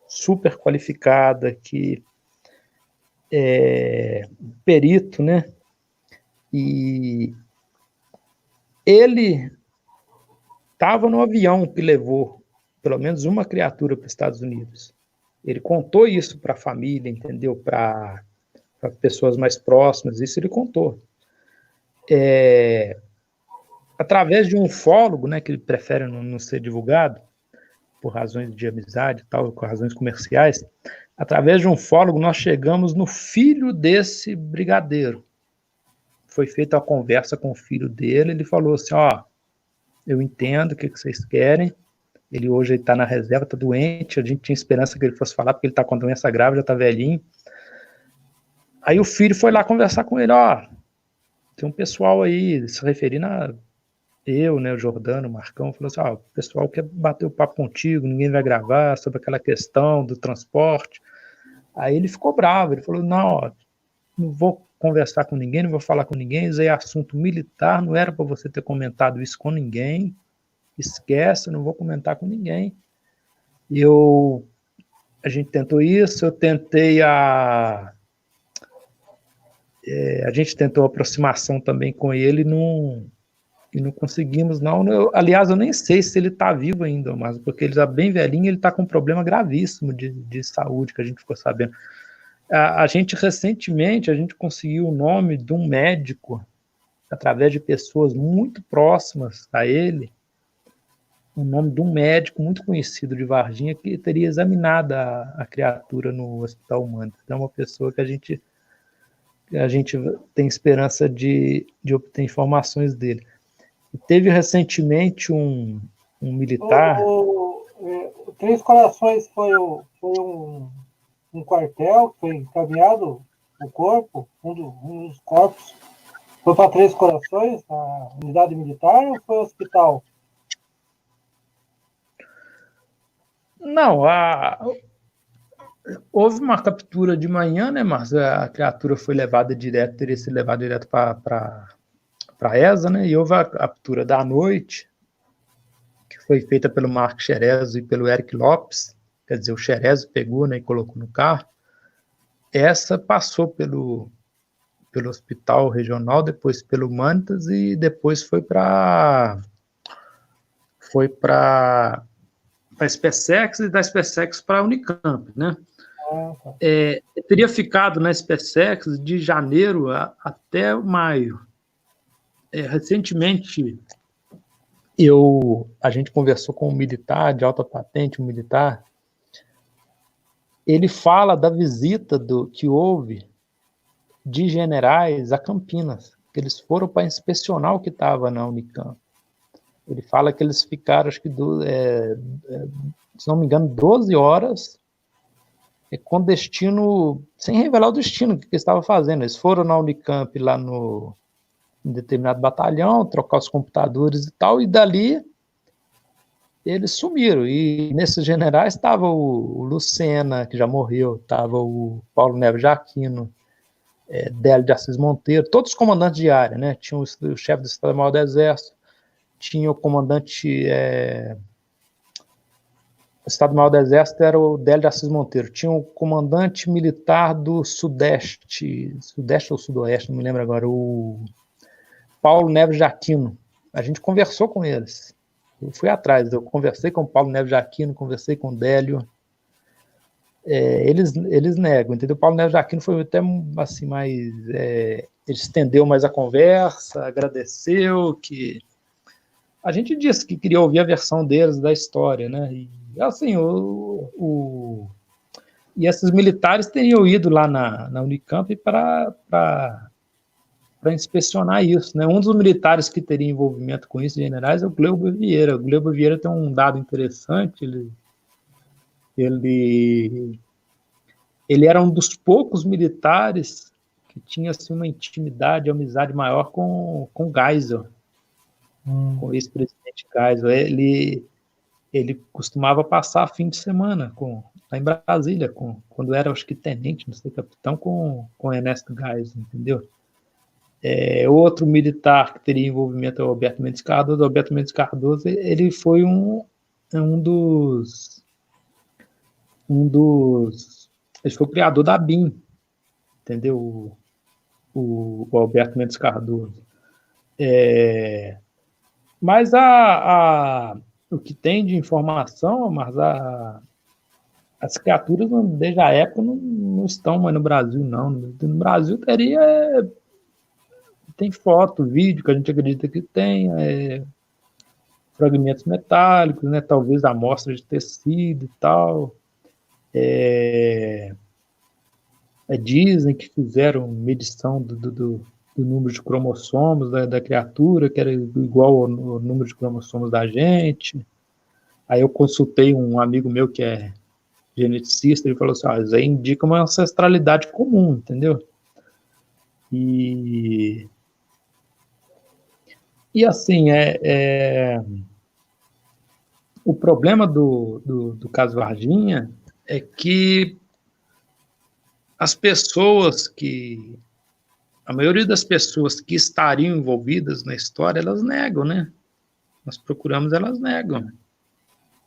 super qualificada, que é perito, né? E ele estava no avião que levou pelo menos uma criatura para os Estados Unidos. Ele contou isso para a família, entendeu? Para pessoas mais próximas, isso ele contou. Através de um ufólogo, né, que ele prefere não ser divulgado, por razões de amizade e tal, por razões comerciais, através de um ufólogo nós chegamos no filho desse brigadeiro. Foi feita uma conversa com o filho dele, ele falou assim, eu entendo o que vocês querem, ele hoje está na reserva, está doente, a gente tinha esperança que ele fosse falar, porque ele está com doença grave, já está velhinho. Aí o filho foi lá conversar com ele, tem um pessoal aí, se referindo a eu, né, o Jordano, o Marcão, falou assim, o pessoal quer bater o papo contigo, ninguém vai gravar sobre aquela questão do transporte. Aí ele ficou bravo, ele falou, não vou conversar com ninguém, não vou falar com ninguém, isso é assunto militar, não era para você ter comentado isso com ninguém, esquece, não vou comentar com ninguém. A gente tentou isso, eu tentei a gente tentou aproximação também com ele e não conseguimos, não. Aliás, eu nem sei se ele está vivo ainda, mas porque ele está bem velhinho, ele está com um problema gravíssimo de saúde, que a gente ficou sabendo. Recentemente, a gente conseguiu o nome de um médico, através de pessoas muito próximas a ele, o nome de um médico muito conhecido de Varginha, que teria examinado a criatura no Hospital Humano. Então, é uma pessoa que a gente tem esperança de obter informações dele. E teve recentemente um militar... O Três Corações foi um um quartel, que foi encaminhado o corpo, um dos corpos, foi para Três Corações, na unidade militar, ou foi ao hospital? Não, houve uma captura de manhã, né, mas a criatura foi levada direto, teria sido levada direto para a ESA, né, e houve a captura da noite, que foi feita pelo Marco Xerezo e pelo Eric Lopes, quer dizer, o Xerezo pegou, né, e colocou no carro. Essa passou pelo hospital regional, depois pelo Mantas e depois foi para a SpaceX e da SpaceX para a Unicamp, né? Teria ficado na SpaceX de janeiro até maio. Recentemente, a gente conversou com um militar de alta patente, um militar. Ele fala da visita que houve de generais a Campinas, que eles foram para inspecionar o que estava na Unicamp. Ele fala que eles ficaram, acho que, se não me engano, 12 horas com destino, sem revelar o destino, o que eles estavam fazendo. Eles foram na Unicamp, lá em determinado batalhão, trocar os computadores e tal, e dali eles sumiram. E nesses generais estava o Lucena, que já morreu, estava o Paulo Neves de Aquino, Délio de Assis Monteiro, todos os comandantes de área, né? Tinha o chefe do Estado-Maior do Exército, tinha o comandante... o Estado-Maior do Exército era o Délio de Assis Monteiro, tinha o comandante militar do Sudeste ou Sudoeste, não me lembro agora, o Paulo Neves de Aquino. A gente conversou com eles. Eu fui atrás, eu conversei com o Paulo Neves de Aquino, conversei com o Délio. Eles negam, entendeu? O Paulo Neves de Aquino foi até assim mais... ele estendeu mais a conversa, agradeceu, que... A gente disse que queria ouvir a versão deles da história, né? E assim, e esses militares teriam ido lá na Unicamp para inspecionar isso, né? Um dos militares que teria envolvimento com isso, generais, é o Gleuber Vieira. O Gleuber Vieira tem um dado interessante, ele era um dos poucos militares que tinha assim, uma intimidade, amizade maior com o Geisel, com o ex-presidente Geisel. Ele costumava passar fim de semana lá em Brasília, quando era, acho que tenente, não sei, capitão, com Ernesto Geisel, entendeu? Outro militar que teria envolvimento é o Alberto Mendes Cardoso. O Alberto Mendes Cardoso, ele foi um dos ele foi o criador da BIM, entendeu? O Alberto Mendes Cardoso. Mas o que tem de informação, mas as criaturas desde a época não estão mais no Brasil, não. No Brasil tem foto, vídeo que a gente acredita que tem, fragmentos metálicos, né, talvez amostra de tecido e tal. Dizem que fizeram medição do número de cromossomos da criatura, que era igual ao número de cromossomos da gente. Aí eu consultei um amigo meu que é geneticista, ele falou assim, isso aí indica uma ancestralidade comum, entendeu? E assim, o problema do caso Varginha é que a maioria das pessoas que estariam envolvidas na história, elas negam, né? Nós procuramos, elas negam.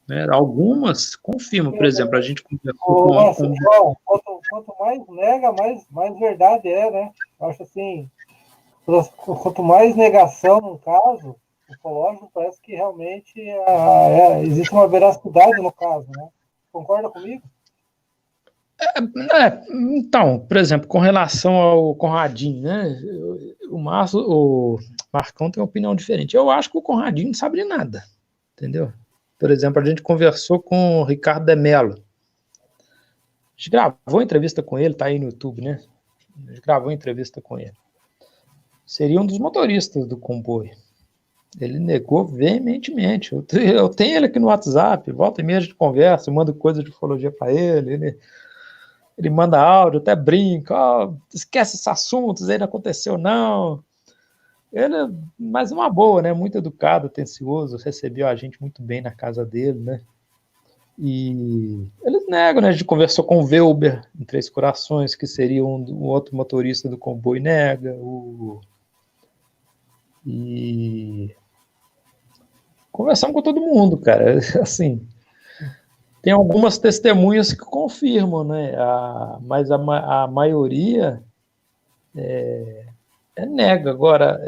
Né? Algumas confirmam, por exemplo, a gente conversou com... Quanto mais nega, mais verdade né? Eu acho assim, quanto mais negação no caso ufológico, parece que realmente existe uma veracidade no caso, né? Concorda comigo? Então, por exemplo, com relação ao Conradinho, né? O Marcão tem uma opinião diferente. Eu acho que o Conradinho não sabe de nada, entendeu? Por exemplo, a gente conversou com o Ricardo de Mello. A gente gravou a entrevista com ele, tá aí no YouTube, né? A gente gravou a entrevista com ele. Seria um dos motoristas do comboio. Ele negou veementemente. Eu tenho ele aqui no WhatsApp, volta e meia a gente conversa, eu mando coisa de ufologia para ele. Ele manda áudio, até brinca, esquece esses assuntos, aí não aconteceu não. Ele é mais uma boa, né? Muito educado, atencioso, recebeu a gente muito bem na casa dele, né? E eles negam, né? A gente conversou com o Velber, em Três Corações, que seria um outro motorista do comboio, nega. E conversamos com todo mundo, cara. Assim, tem algumas testemunhas que confirmam, né? Mas a maioria nega. Agora,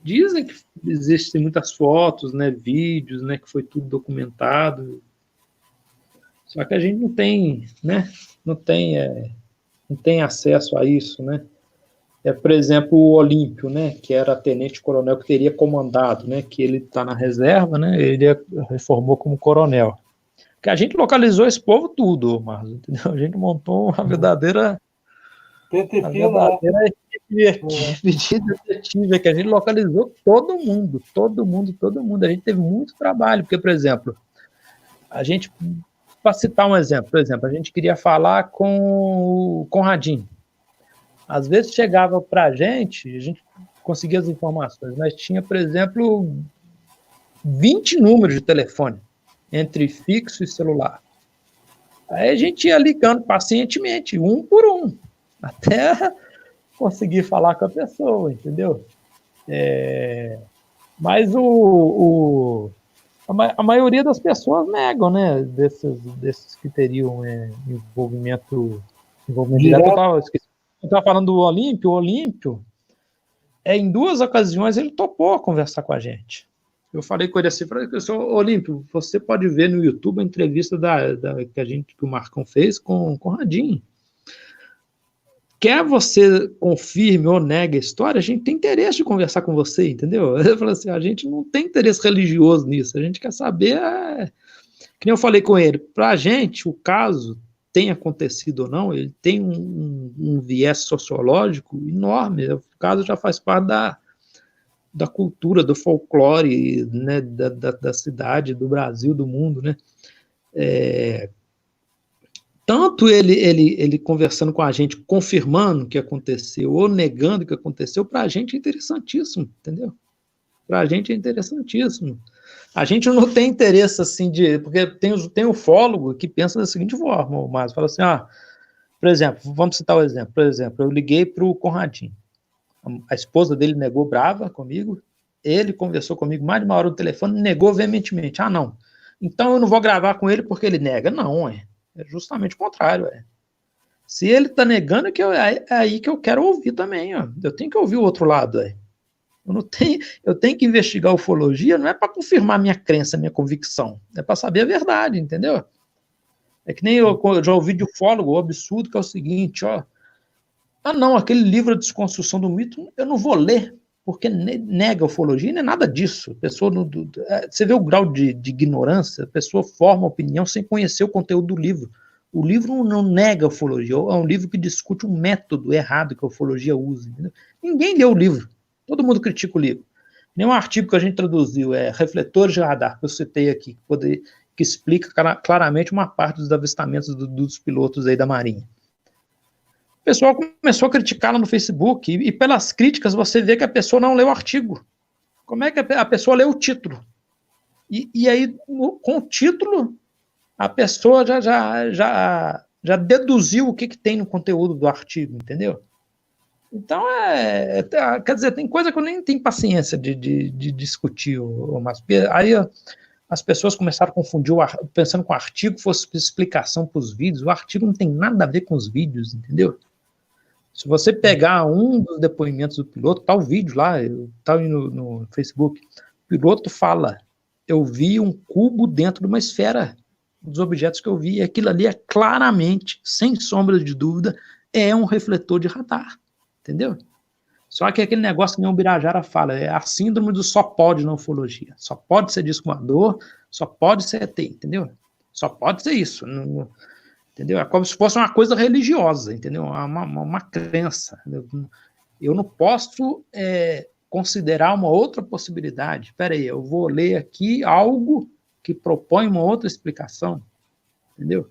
dizem que existem muitas fotos, né? Vídeos, né? Que foi tudo documentado. Só que a gente não tem, né? Não tem acesso a isso, né? Por exemplo, o Olímpio, né? Que era tenente-coronel que teria comandado, né? Que ele está na reserva, né? Ele reformou como coronel. Que a gente localizou esse povo tudo, Marcos, entendeu? A gente montou uma verdadeira equipe de detetive, que a gente localizou todo mundo. A gente teve muito trabalho, porque, por exemplo, para citar um exemplo, a gente queria falar com o Conradinho. Às vezes chegava para a gente conseguia as informações, mas tinha, por exemplo, 20 números de telefone, entre fixo e celular. Aí a gente ia ligando pacientemente, um por um, até conseguir falar com a pessoa, entendeu? Mas a maioria das pessoas negam, né? Desses que teriam envolvimento direto. Eu estava falando do Olímpio. O Olímpio, em 2 ocasiões, ele topou conversar com a gente. Eu falei com ele assim, Olímpio, você pode ver no YouTube a entrevista que o Marcão fez com o Radinho. Quer você confirme ou negue a história, a gente tem interesse de conversar com você, entendeu? Eu falei assim, a gente não tem interesse religioso nisso, a gente quer saber, que nem eu falei com ele, para a gente, o caso tenha acontecido ou não, ele tem um viés sociológico enorme, o caso já faz parte da cultura, do folclore, né, da cidade, do Brasil, do mundo, né? Tanto ele conversando com a gente, confirmando o que aconteceu, ou negando o que aconteceu, para a gente é interessantíssimo, entendeu? Para a gente é interessantíssimo. A gente não tem interesse, assim, porque tem ufólogo que pensa da seguinte forma, mas fala assim, por exemplo, vamos citar o exemplo, eu liguei para o Conradinho, a esposa dele negou brava comigo, ele conversou comigo mais de uma hora no telefone, negou veementemente, não, então eu não vou gravar com ele porque ele nega, não, é justamente o contrário, se ele está negando, é aí que eu quero ouvir também, eu tenho que ouvir o outro lado, eu tenho que investigar ufologia, não é para confirmar minha crença, minha convicção, é para saber a verdade, entendeu? É que nem eu já ouvi de ufólogo, o absurdo que é o seguinte, não, aquele livro de desconstrução do mito, eu não vou ler, porque nega a ufologia, não é nada disso. Você vê o grau de ignorância, a pessoa forma opinião sem conhecer o conteúdo do livro. O livro não nega a ufologia, é um livro que discute um método errado que a ufologia usa. Entendeu? Ninguém leu o livro, todo mundo critica o livro. Nem um artigo que a gente traduziu, Refletores de Radar, que eu citei aqui, que explica claramente uma parte dos avistamentos dos pilotos aí da Marinha. O pessoal começou a criticá-la no Facebook, e pelas críticas você vê que a pessoa não leu o artigo. Como é que a pessoa leu o título? E aí, com o título, a pessoa já deduziu o que tem no conteúdo do artigo, entendeu? Então, quer dizer, tem coisa que eu nem tenho paciência de discutir, mas aí as pessoas começaram a confundir, pensando que o artigo fosse explicação para os vídeos, o artigo não tem nada a ver com os vídeos, entendeu? Se você pegar um dos depoimentos do piloto, tá o vídeo lá, tá no Facebook, o piloto fala, eu vi um cubo dentro de uma esfera, dos objetos que eu vi, e aquilo ali é claramente, sem sombra de dúvida, é um refletor de radar, entendeu? Só que aquele negócio que nem o Birajara fala, é a síndrome do só pode na ufologia, só pode ser disco voador, só pode ser ET, entendeu? Só pode ser isso, entendeu? É como se fosse uma coisa religiosa, entendeu? Uma crença. Eu não posso considerar uma outra possibilidade. Espera aí, eu vou ler aqui algo que propõe uma outra explicação, entendeu?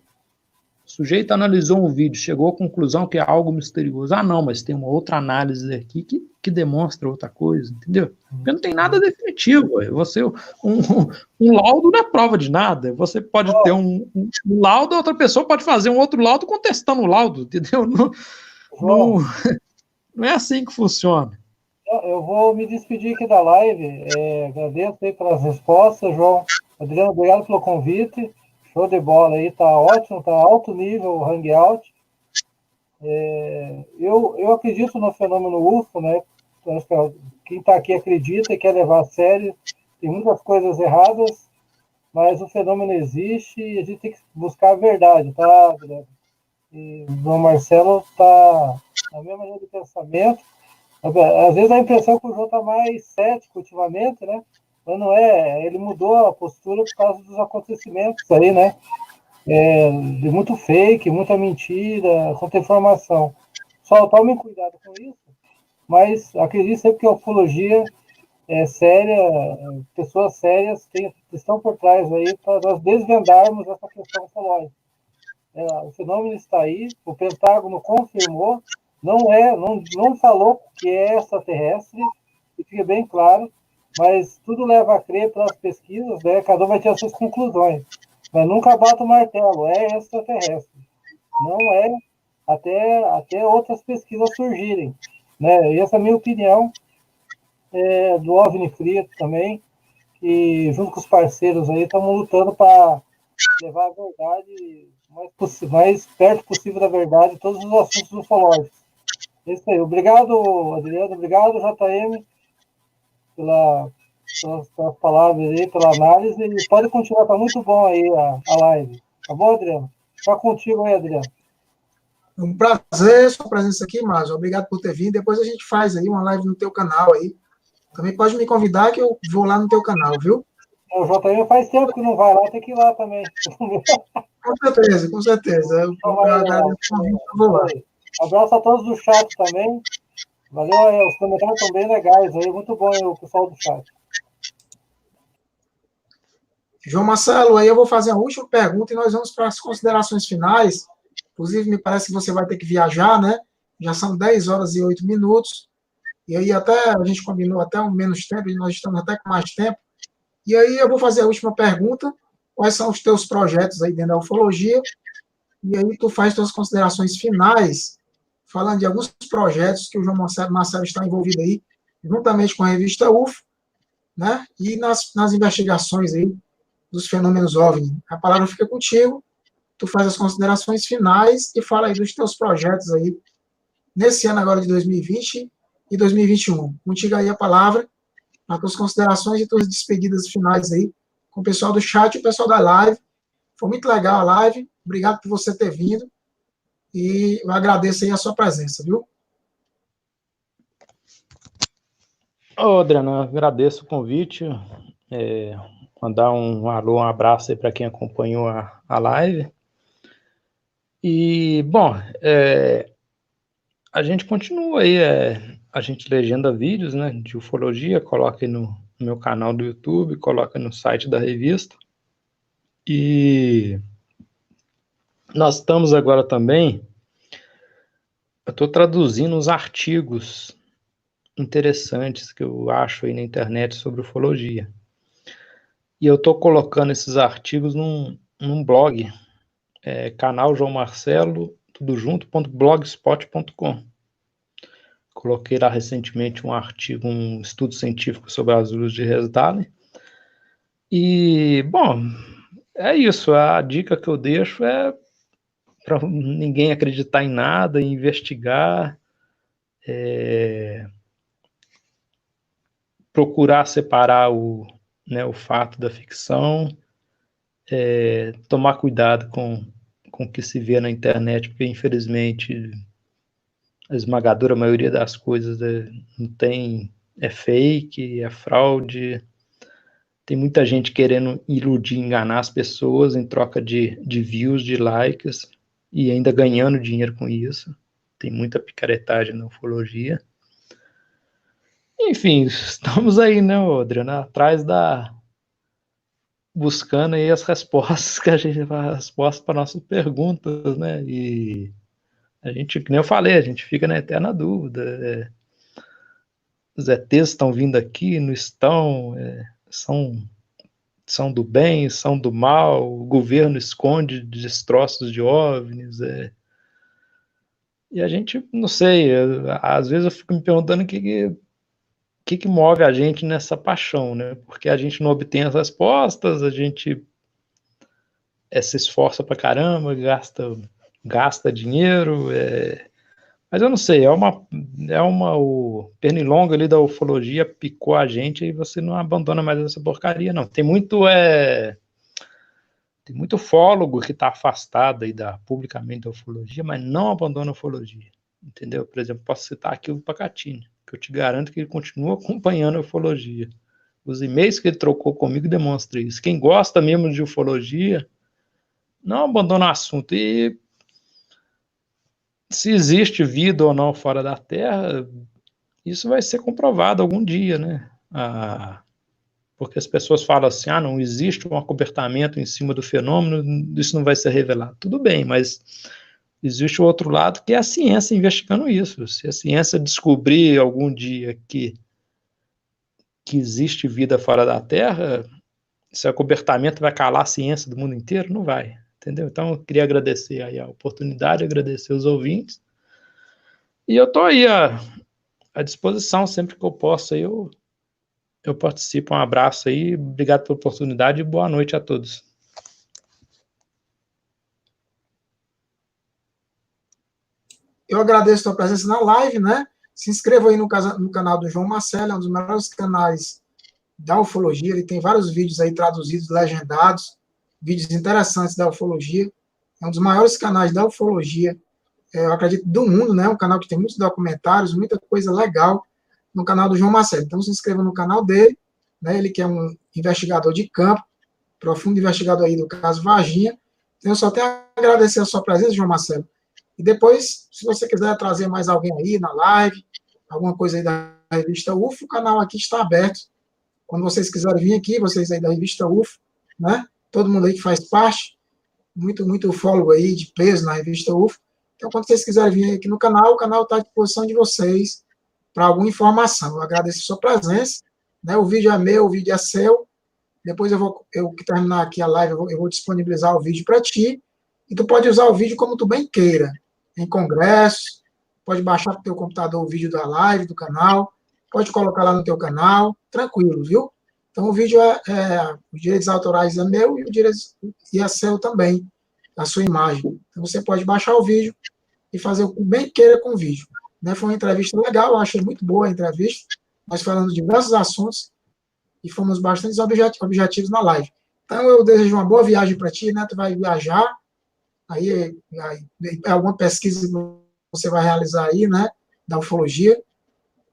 O sujeito analisou um vídeo, chegou à conclusão que é algo misterioso. Ah, não, mas tem uma outra análise aqui que demonstra outra coisa, entendeu? Porque não tem nada definitivo. Você, um laudo não é prova de nada. Você pode ter um laudo, outra pessoa pode fazer um outro laudo contestando o laudo, entendeu? Não é assim que funciona. Eu vou me despedir aqui da live. Agradeço aí pelas respostas, João. Adriano, obrigado pelo convite. Show de bola aí, tá ótimo, tá alto nível o Hangout. Eu acredito no fenômeno UFO, né? Acho que quem está aqui acredita e quer levar a sério. Tem muitas coisas erradas, mas o fenômeno existe e a gente tem que buscar a verdade, tá, Adriano? E o João Marcelo está na mesma linha de pensamento. Às vezes a impressão que o João está mais cético ultimamente, né? Mas não é, ele mudou a postura por causa dos acontecimentos aí, né? De muito fake, muita mentira, muita informação. Só tomem cuidado com isso, mas acredito sempre que a ufologia é séria, pessoas sérias estão por trás aí para nós desvendarmos essa questão ufológica. O fenômeno está aí, o Pentágono confirmou, não falou que é extraterrestre, que fique bem claro, mas tudo leva a crer pelas pesquisas, né? Cada um vai ter as suas conclusões. Mas nunca bata o martelo, é extraterrestre. Não é até outras pesquisas surgirem. Né? E essa é a minha opinião do OVNI Free também, que junto com os parceiros aí estamos lutando para levar a verdade mais perto possível da verdade em todos os assuntos ufológicos. É isso aí. Obrigado, Adriano. Obrigado, JM, pelas palavras aí, pela análise. E pode continuar, tá muito bom aí a live. Tá bom, Adriano? Tá contigo aí, Adriano. Um prazer sua presença aqui, Márcio. Obrigado por ter vindo. Depois a gente faz aí uma live no teu canal aí. Também pode me convidar que eu vou lá no teu canal, viu? O JM faz tempo que não vai lá, tem que ir lá também. Com certeza, com certeza. Eu agradeço o convite, eu vou lá. Abraço a todos do chat também. Valeu, os comentários estão bem legais aí. Muito bom aí, o pessoal do chat. João Marcelo, aí eu vou fazer a última pergunta e nós vamos para as considerações finais. Inclusive, me parece que você vai ter que viajar, né? Já são 10 horas e 8 minutos. E aí até a gente combinou até um menos tempo, e nós estamos até com mais tempo. E aí eu vou fazer a última pergunta. Quais são os teus projetos aí dentro da ufologia? E aí tu faz tuas considerações finais, falando de alguns projetos que o João Marcelo está envolvido aí, juntamente com a revista UFO, né? E nas investigações aí dos fenômenos OVNI. A palavra fica contigo, tu faz as considerações finais e fala aí dos teus projetos aí, nesse ano agora de 2020 e 2021. Contigo aí a palavra, as tuas considerações e tuas despedidas finais aí, com o pessoal do chat e o pessoal da live. Foi muito legal a live, obrigado por você ter vindo, e eu agradeço aí a sua presença, viu? Adriano, agradeço o convite, mandar um alô, um abraço aí para quem acompanhou a live. E, bom, a gente continua aí, a gente legenda vídeos, né, de ufologia, coloca aí no meu canal do YouTube, coloca no site da revista. E nós estamos agora também, eu estou traduzindo uns artigos interessantes que eu acho aí na internet sobre ufologia. E eu estou colocando esses artigos num blog, canal João Marcelo, tudo junto.blogspot.com. Coloquei lá recentemente um artigo, um estudo científico sobre as luzes de Hesdale. E, bom, é isso. A dica que eu deixo é para ninguém acreditar em nada, investigar, procurar separar o fato da ficção, tomar cuidado com o que se vê na internet, porque infelizmente a esmagadora maioria das coisas é fake, é fraude. Tem muita gente querendo iludir, enganar as pessoas em troca de views, de likes, e ainda ganhando dinheiro com isso. Tem muita picaretagem na ufologia. Enfim, estamos aí, né, Adriano, atrás buscando aí as respostas que a gente as respostas para nossas perguntas, né? E a gente, que nem eu falei, a gente fica na eterna dúvida. Os ETs estão vindo aqui, não estão, são do bem, são do mal, o governo esconde destroços de OVNIs, e a gente, não sei, às vezes eu fico me perguntando o que move a gente nessa paixão, né? Porque a gente não obtém as respostas, a gente se esforça pra caramba, gasta dinheiro, mas eu não sei, o pernilongo ali da ufologia picou a gente e você não abandona mais essa porcaria, não. Tem muito ufólogo que está afastado aí publicamente da ufologia, mas não abandona a ufologia, entendeu? Por exemplo, posso citar aqui o Pacatini, que eu te garanto que ele continua acompanhando a ufologia. Os e-mails que ele trocou comigo demonstram isso. Quem gosta mesmo de ufologia não abandona o assunto. E se existe vida ou não fora da Terra, isso vai ser comprovado algum dia, né? Porque as pessoas falam assim, não existe um acobertamento em cima do fenômeno, isso não vai ser revelado. Tudo bem, mas existe o outro lado, que é a ciência investigando isso. Se a ciência descobrir algum dia que existe vida fora da Terra, esse acobertamento vai calar a ciência do mundo inteiro? Não vai, entendeu? Então, eu queria agradecer aí a oportunidade, agradecer os ouvintes, e eu estou aí à disposição, sempre que eu posso, aí eu participo. Um abraço aí, obrigado pela oportunidade e boa noite a todos. Eu agradeço a tua presença na live, né? Se inscreva aí no canal do João Marcelo, é um dos melhores canais da ufologia. Ele tem vários vídeos aí traduzidos, legendados, vídeos interessantes da ufologia. É um dos maiores canais da ufologia, eu acredito, do mundo, né? Um canal que tem muitos documentários, muita coisa legal no canal do João Marcelo. Então, se inscreva no canal dele, né? Ele que é um investigador de campo, profundo investigador aí do caso Varginha. Então, eu só tenho a agradecer a sua presença, João Marcelo. E depois, se você quiser trazer mais alguém aí na live, alguma coisa aí da revista UFO, o canal aqui está aberto. Quando vocês quiserem vir aqui, vocês aí da revista UFO, né? Todo mundo aí que faz parte, muito ufólogo aí de peso na revista UFO. Então, quando vocês quiserem vir aqui no canal, o canal está à disposição de vocês para alguma informação. Eu agradeço a sua presença, né? O vídeo é meu, o vídeo é seu. Depois eu que terminar aqui a live, eu vou disponibilizar o vídeo para ti, e tu pode usar o vídeo como tu bem queira, em congresso, pode baixar para o teu computador o vídeo da live, do canal, pode colocar lá no teu canal, tranquilo, viu? Então o vídeo os direitos autorais é meu e é seu também, a sua imagem. Então você pode baixar o vídeo e fazer o que bem queira com o vídeo. Né? Foi uma entrevista legal, eu achei muito boa a entrevista, nós falamos de diversos assuntos, e fomos bastante objetivos na live. Então, eu desejo uma boa viagem para ti, né? Tu vai viajar, aí é alguma pesquisa que você vai realizar aí, né? Da ufologia.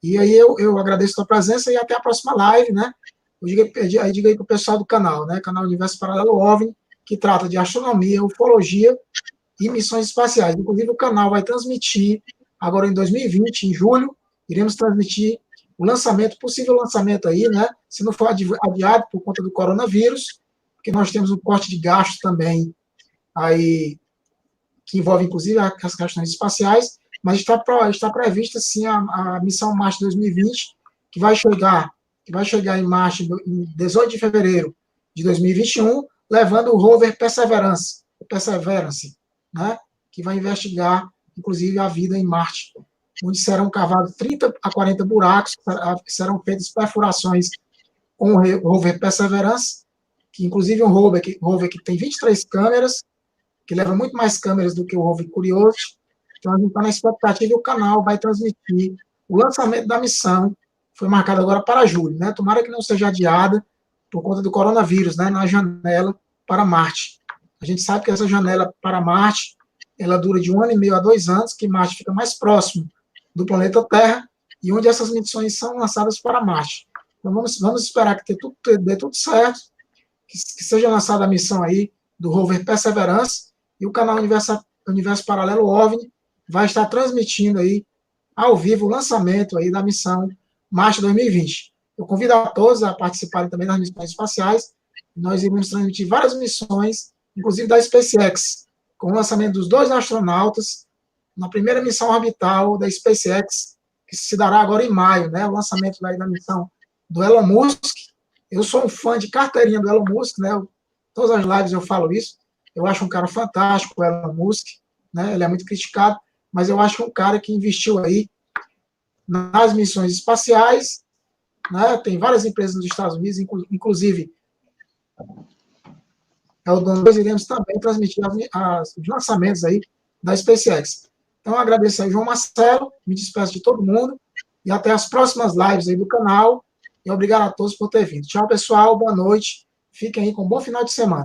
E aí eu agradeço a tua presença e até a próxima live, né? Diga aí para o pessoal do canal, né? Canal Universo Paralelo OVNI, que trata de astronomia, ufologia e missões espaciais. Inclusive, o canal vai transmitir, agora em 2020, em julho, iremos transmitir o possível lançamento aí, né? Se não for adiado por conta do coronavírus, porque nós temos um corte de gastos também aí, que envolve inclusive as questões espaciais, mas está prevista sim a missão Marte 2020, que vai chegar em Marte em 18 de fevereiro de 2021, levando o rover Perseverance, né? Que vai investigar inclusive a vida em Marte, onde serão cavados 30 a 40 buracos, serão feitas perfurações com o rover Perseverance, que inclusive é um rover que tem 23 câmeras, que leva muito mais câmeras do que o rover Curiosity. Então, a gente está na expectativa e o canal vai transmitir o lançamento da missão, foi marcado agora para julho, né? Tomara que não seja adiada por conta do coronavírus, né? Na janela para Marte. A gente sabe que essa janela para Marte, ela dura de 1 ano e meio a 2 anos, que Marte fica mais próximo do planeta Terra, e onde essas missões são lançadas para Marte. Então, vamos esperar que dê tudo certo, que seja lançada a missão aí do rover Perseverance, e o canal Universo Paralelo OVNI vai estar transmitindo aí, ao vivo, o lançamento aí da missão Marte 2020. Eu convido a todos a participarem também das missões espaciais, Nós iremos transmitir várias missões, inclusive da SpaceX, com o lançamento dos 2 astronautas na primeira missão orbital da SpaceX, que se dará agora em maio, né? O lançamento da missão do Elon Musk. Eu sou um fã de carteirinha do Elon Musk, né? Todas as lives eu falo isso. Eu acho um cara fantástico, o Elon Musk, né? Ele é muito criticado, mas eu acho que é um cara que investiu aí nas missões espaciais, né? Tem várias empresas nos Estados Unidos, inclusive nós iremos também transmitir os lançamentos aí da SpaceX. Então, eu agradeço aí, João Marcelo, me despeço de todo mundo, e até as próximas lives aí do canal, e obrigado a todos por ter vindo. Tchau, pessoal, boa noite, fiquem aí com um bom final de semana.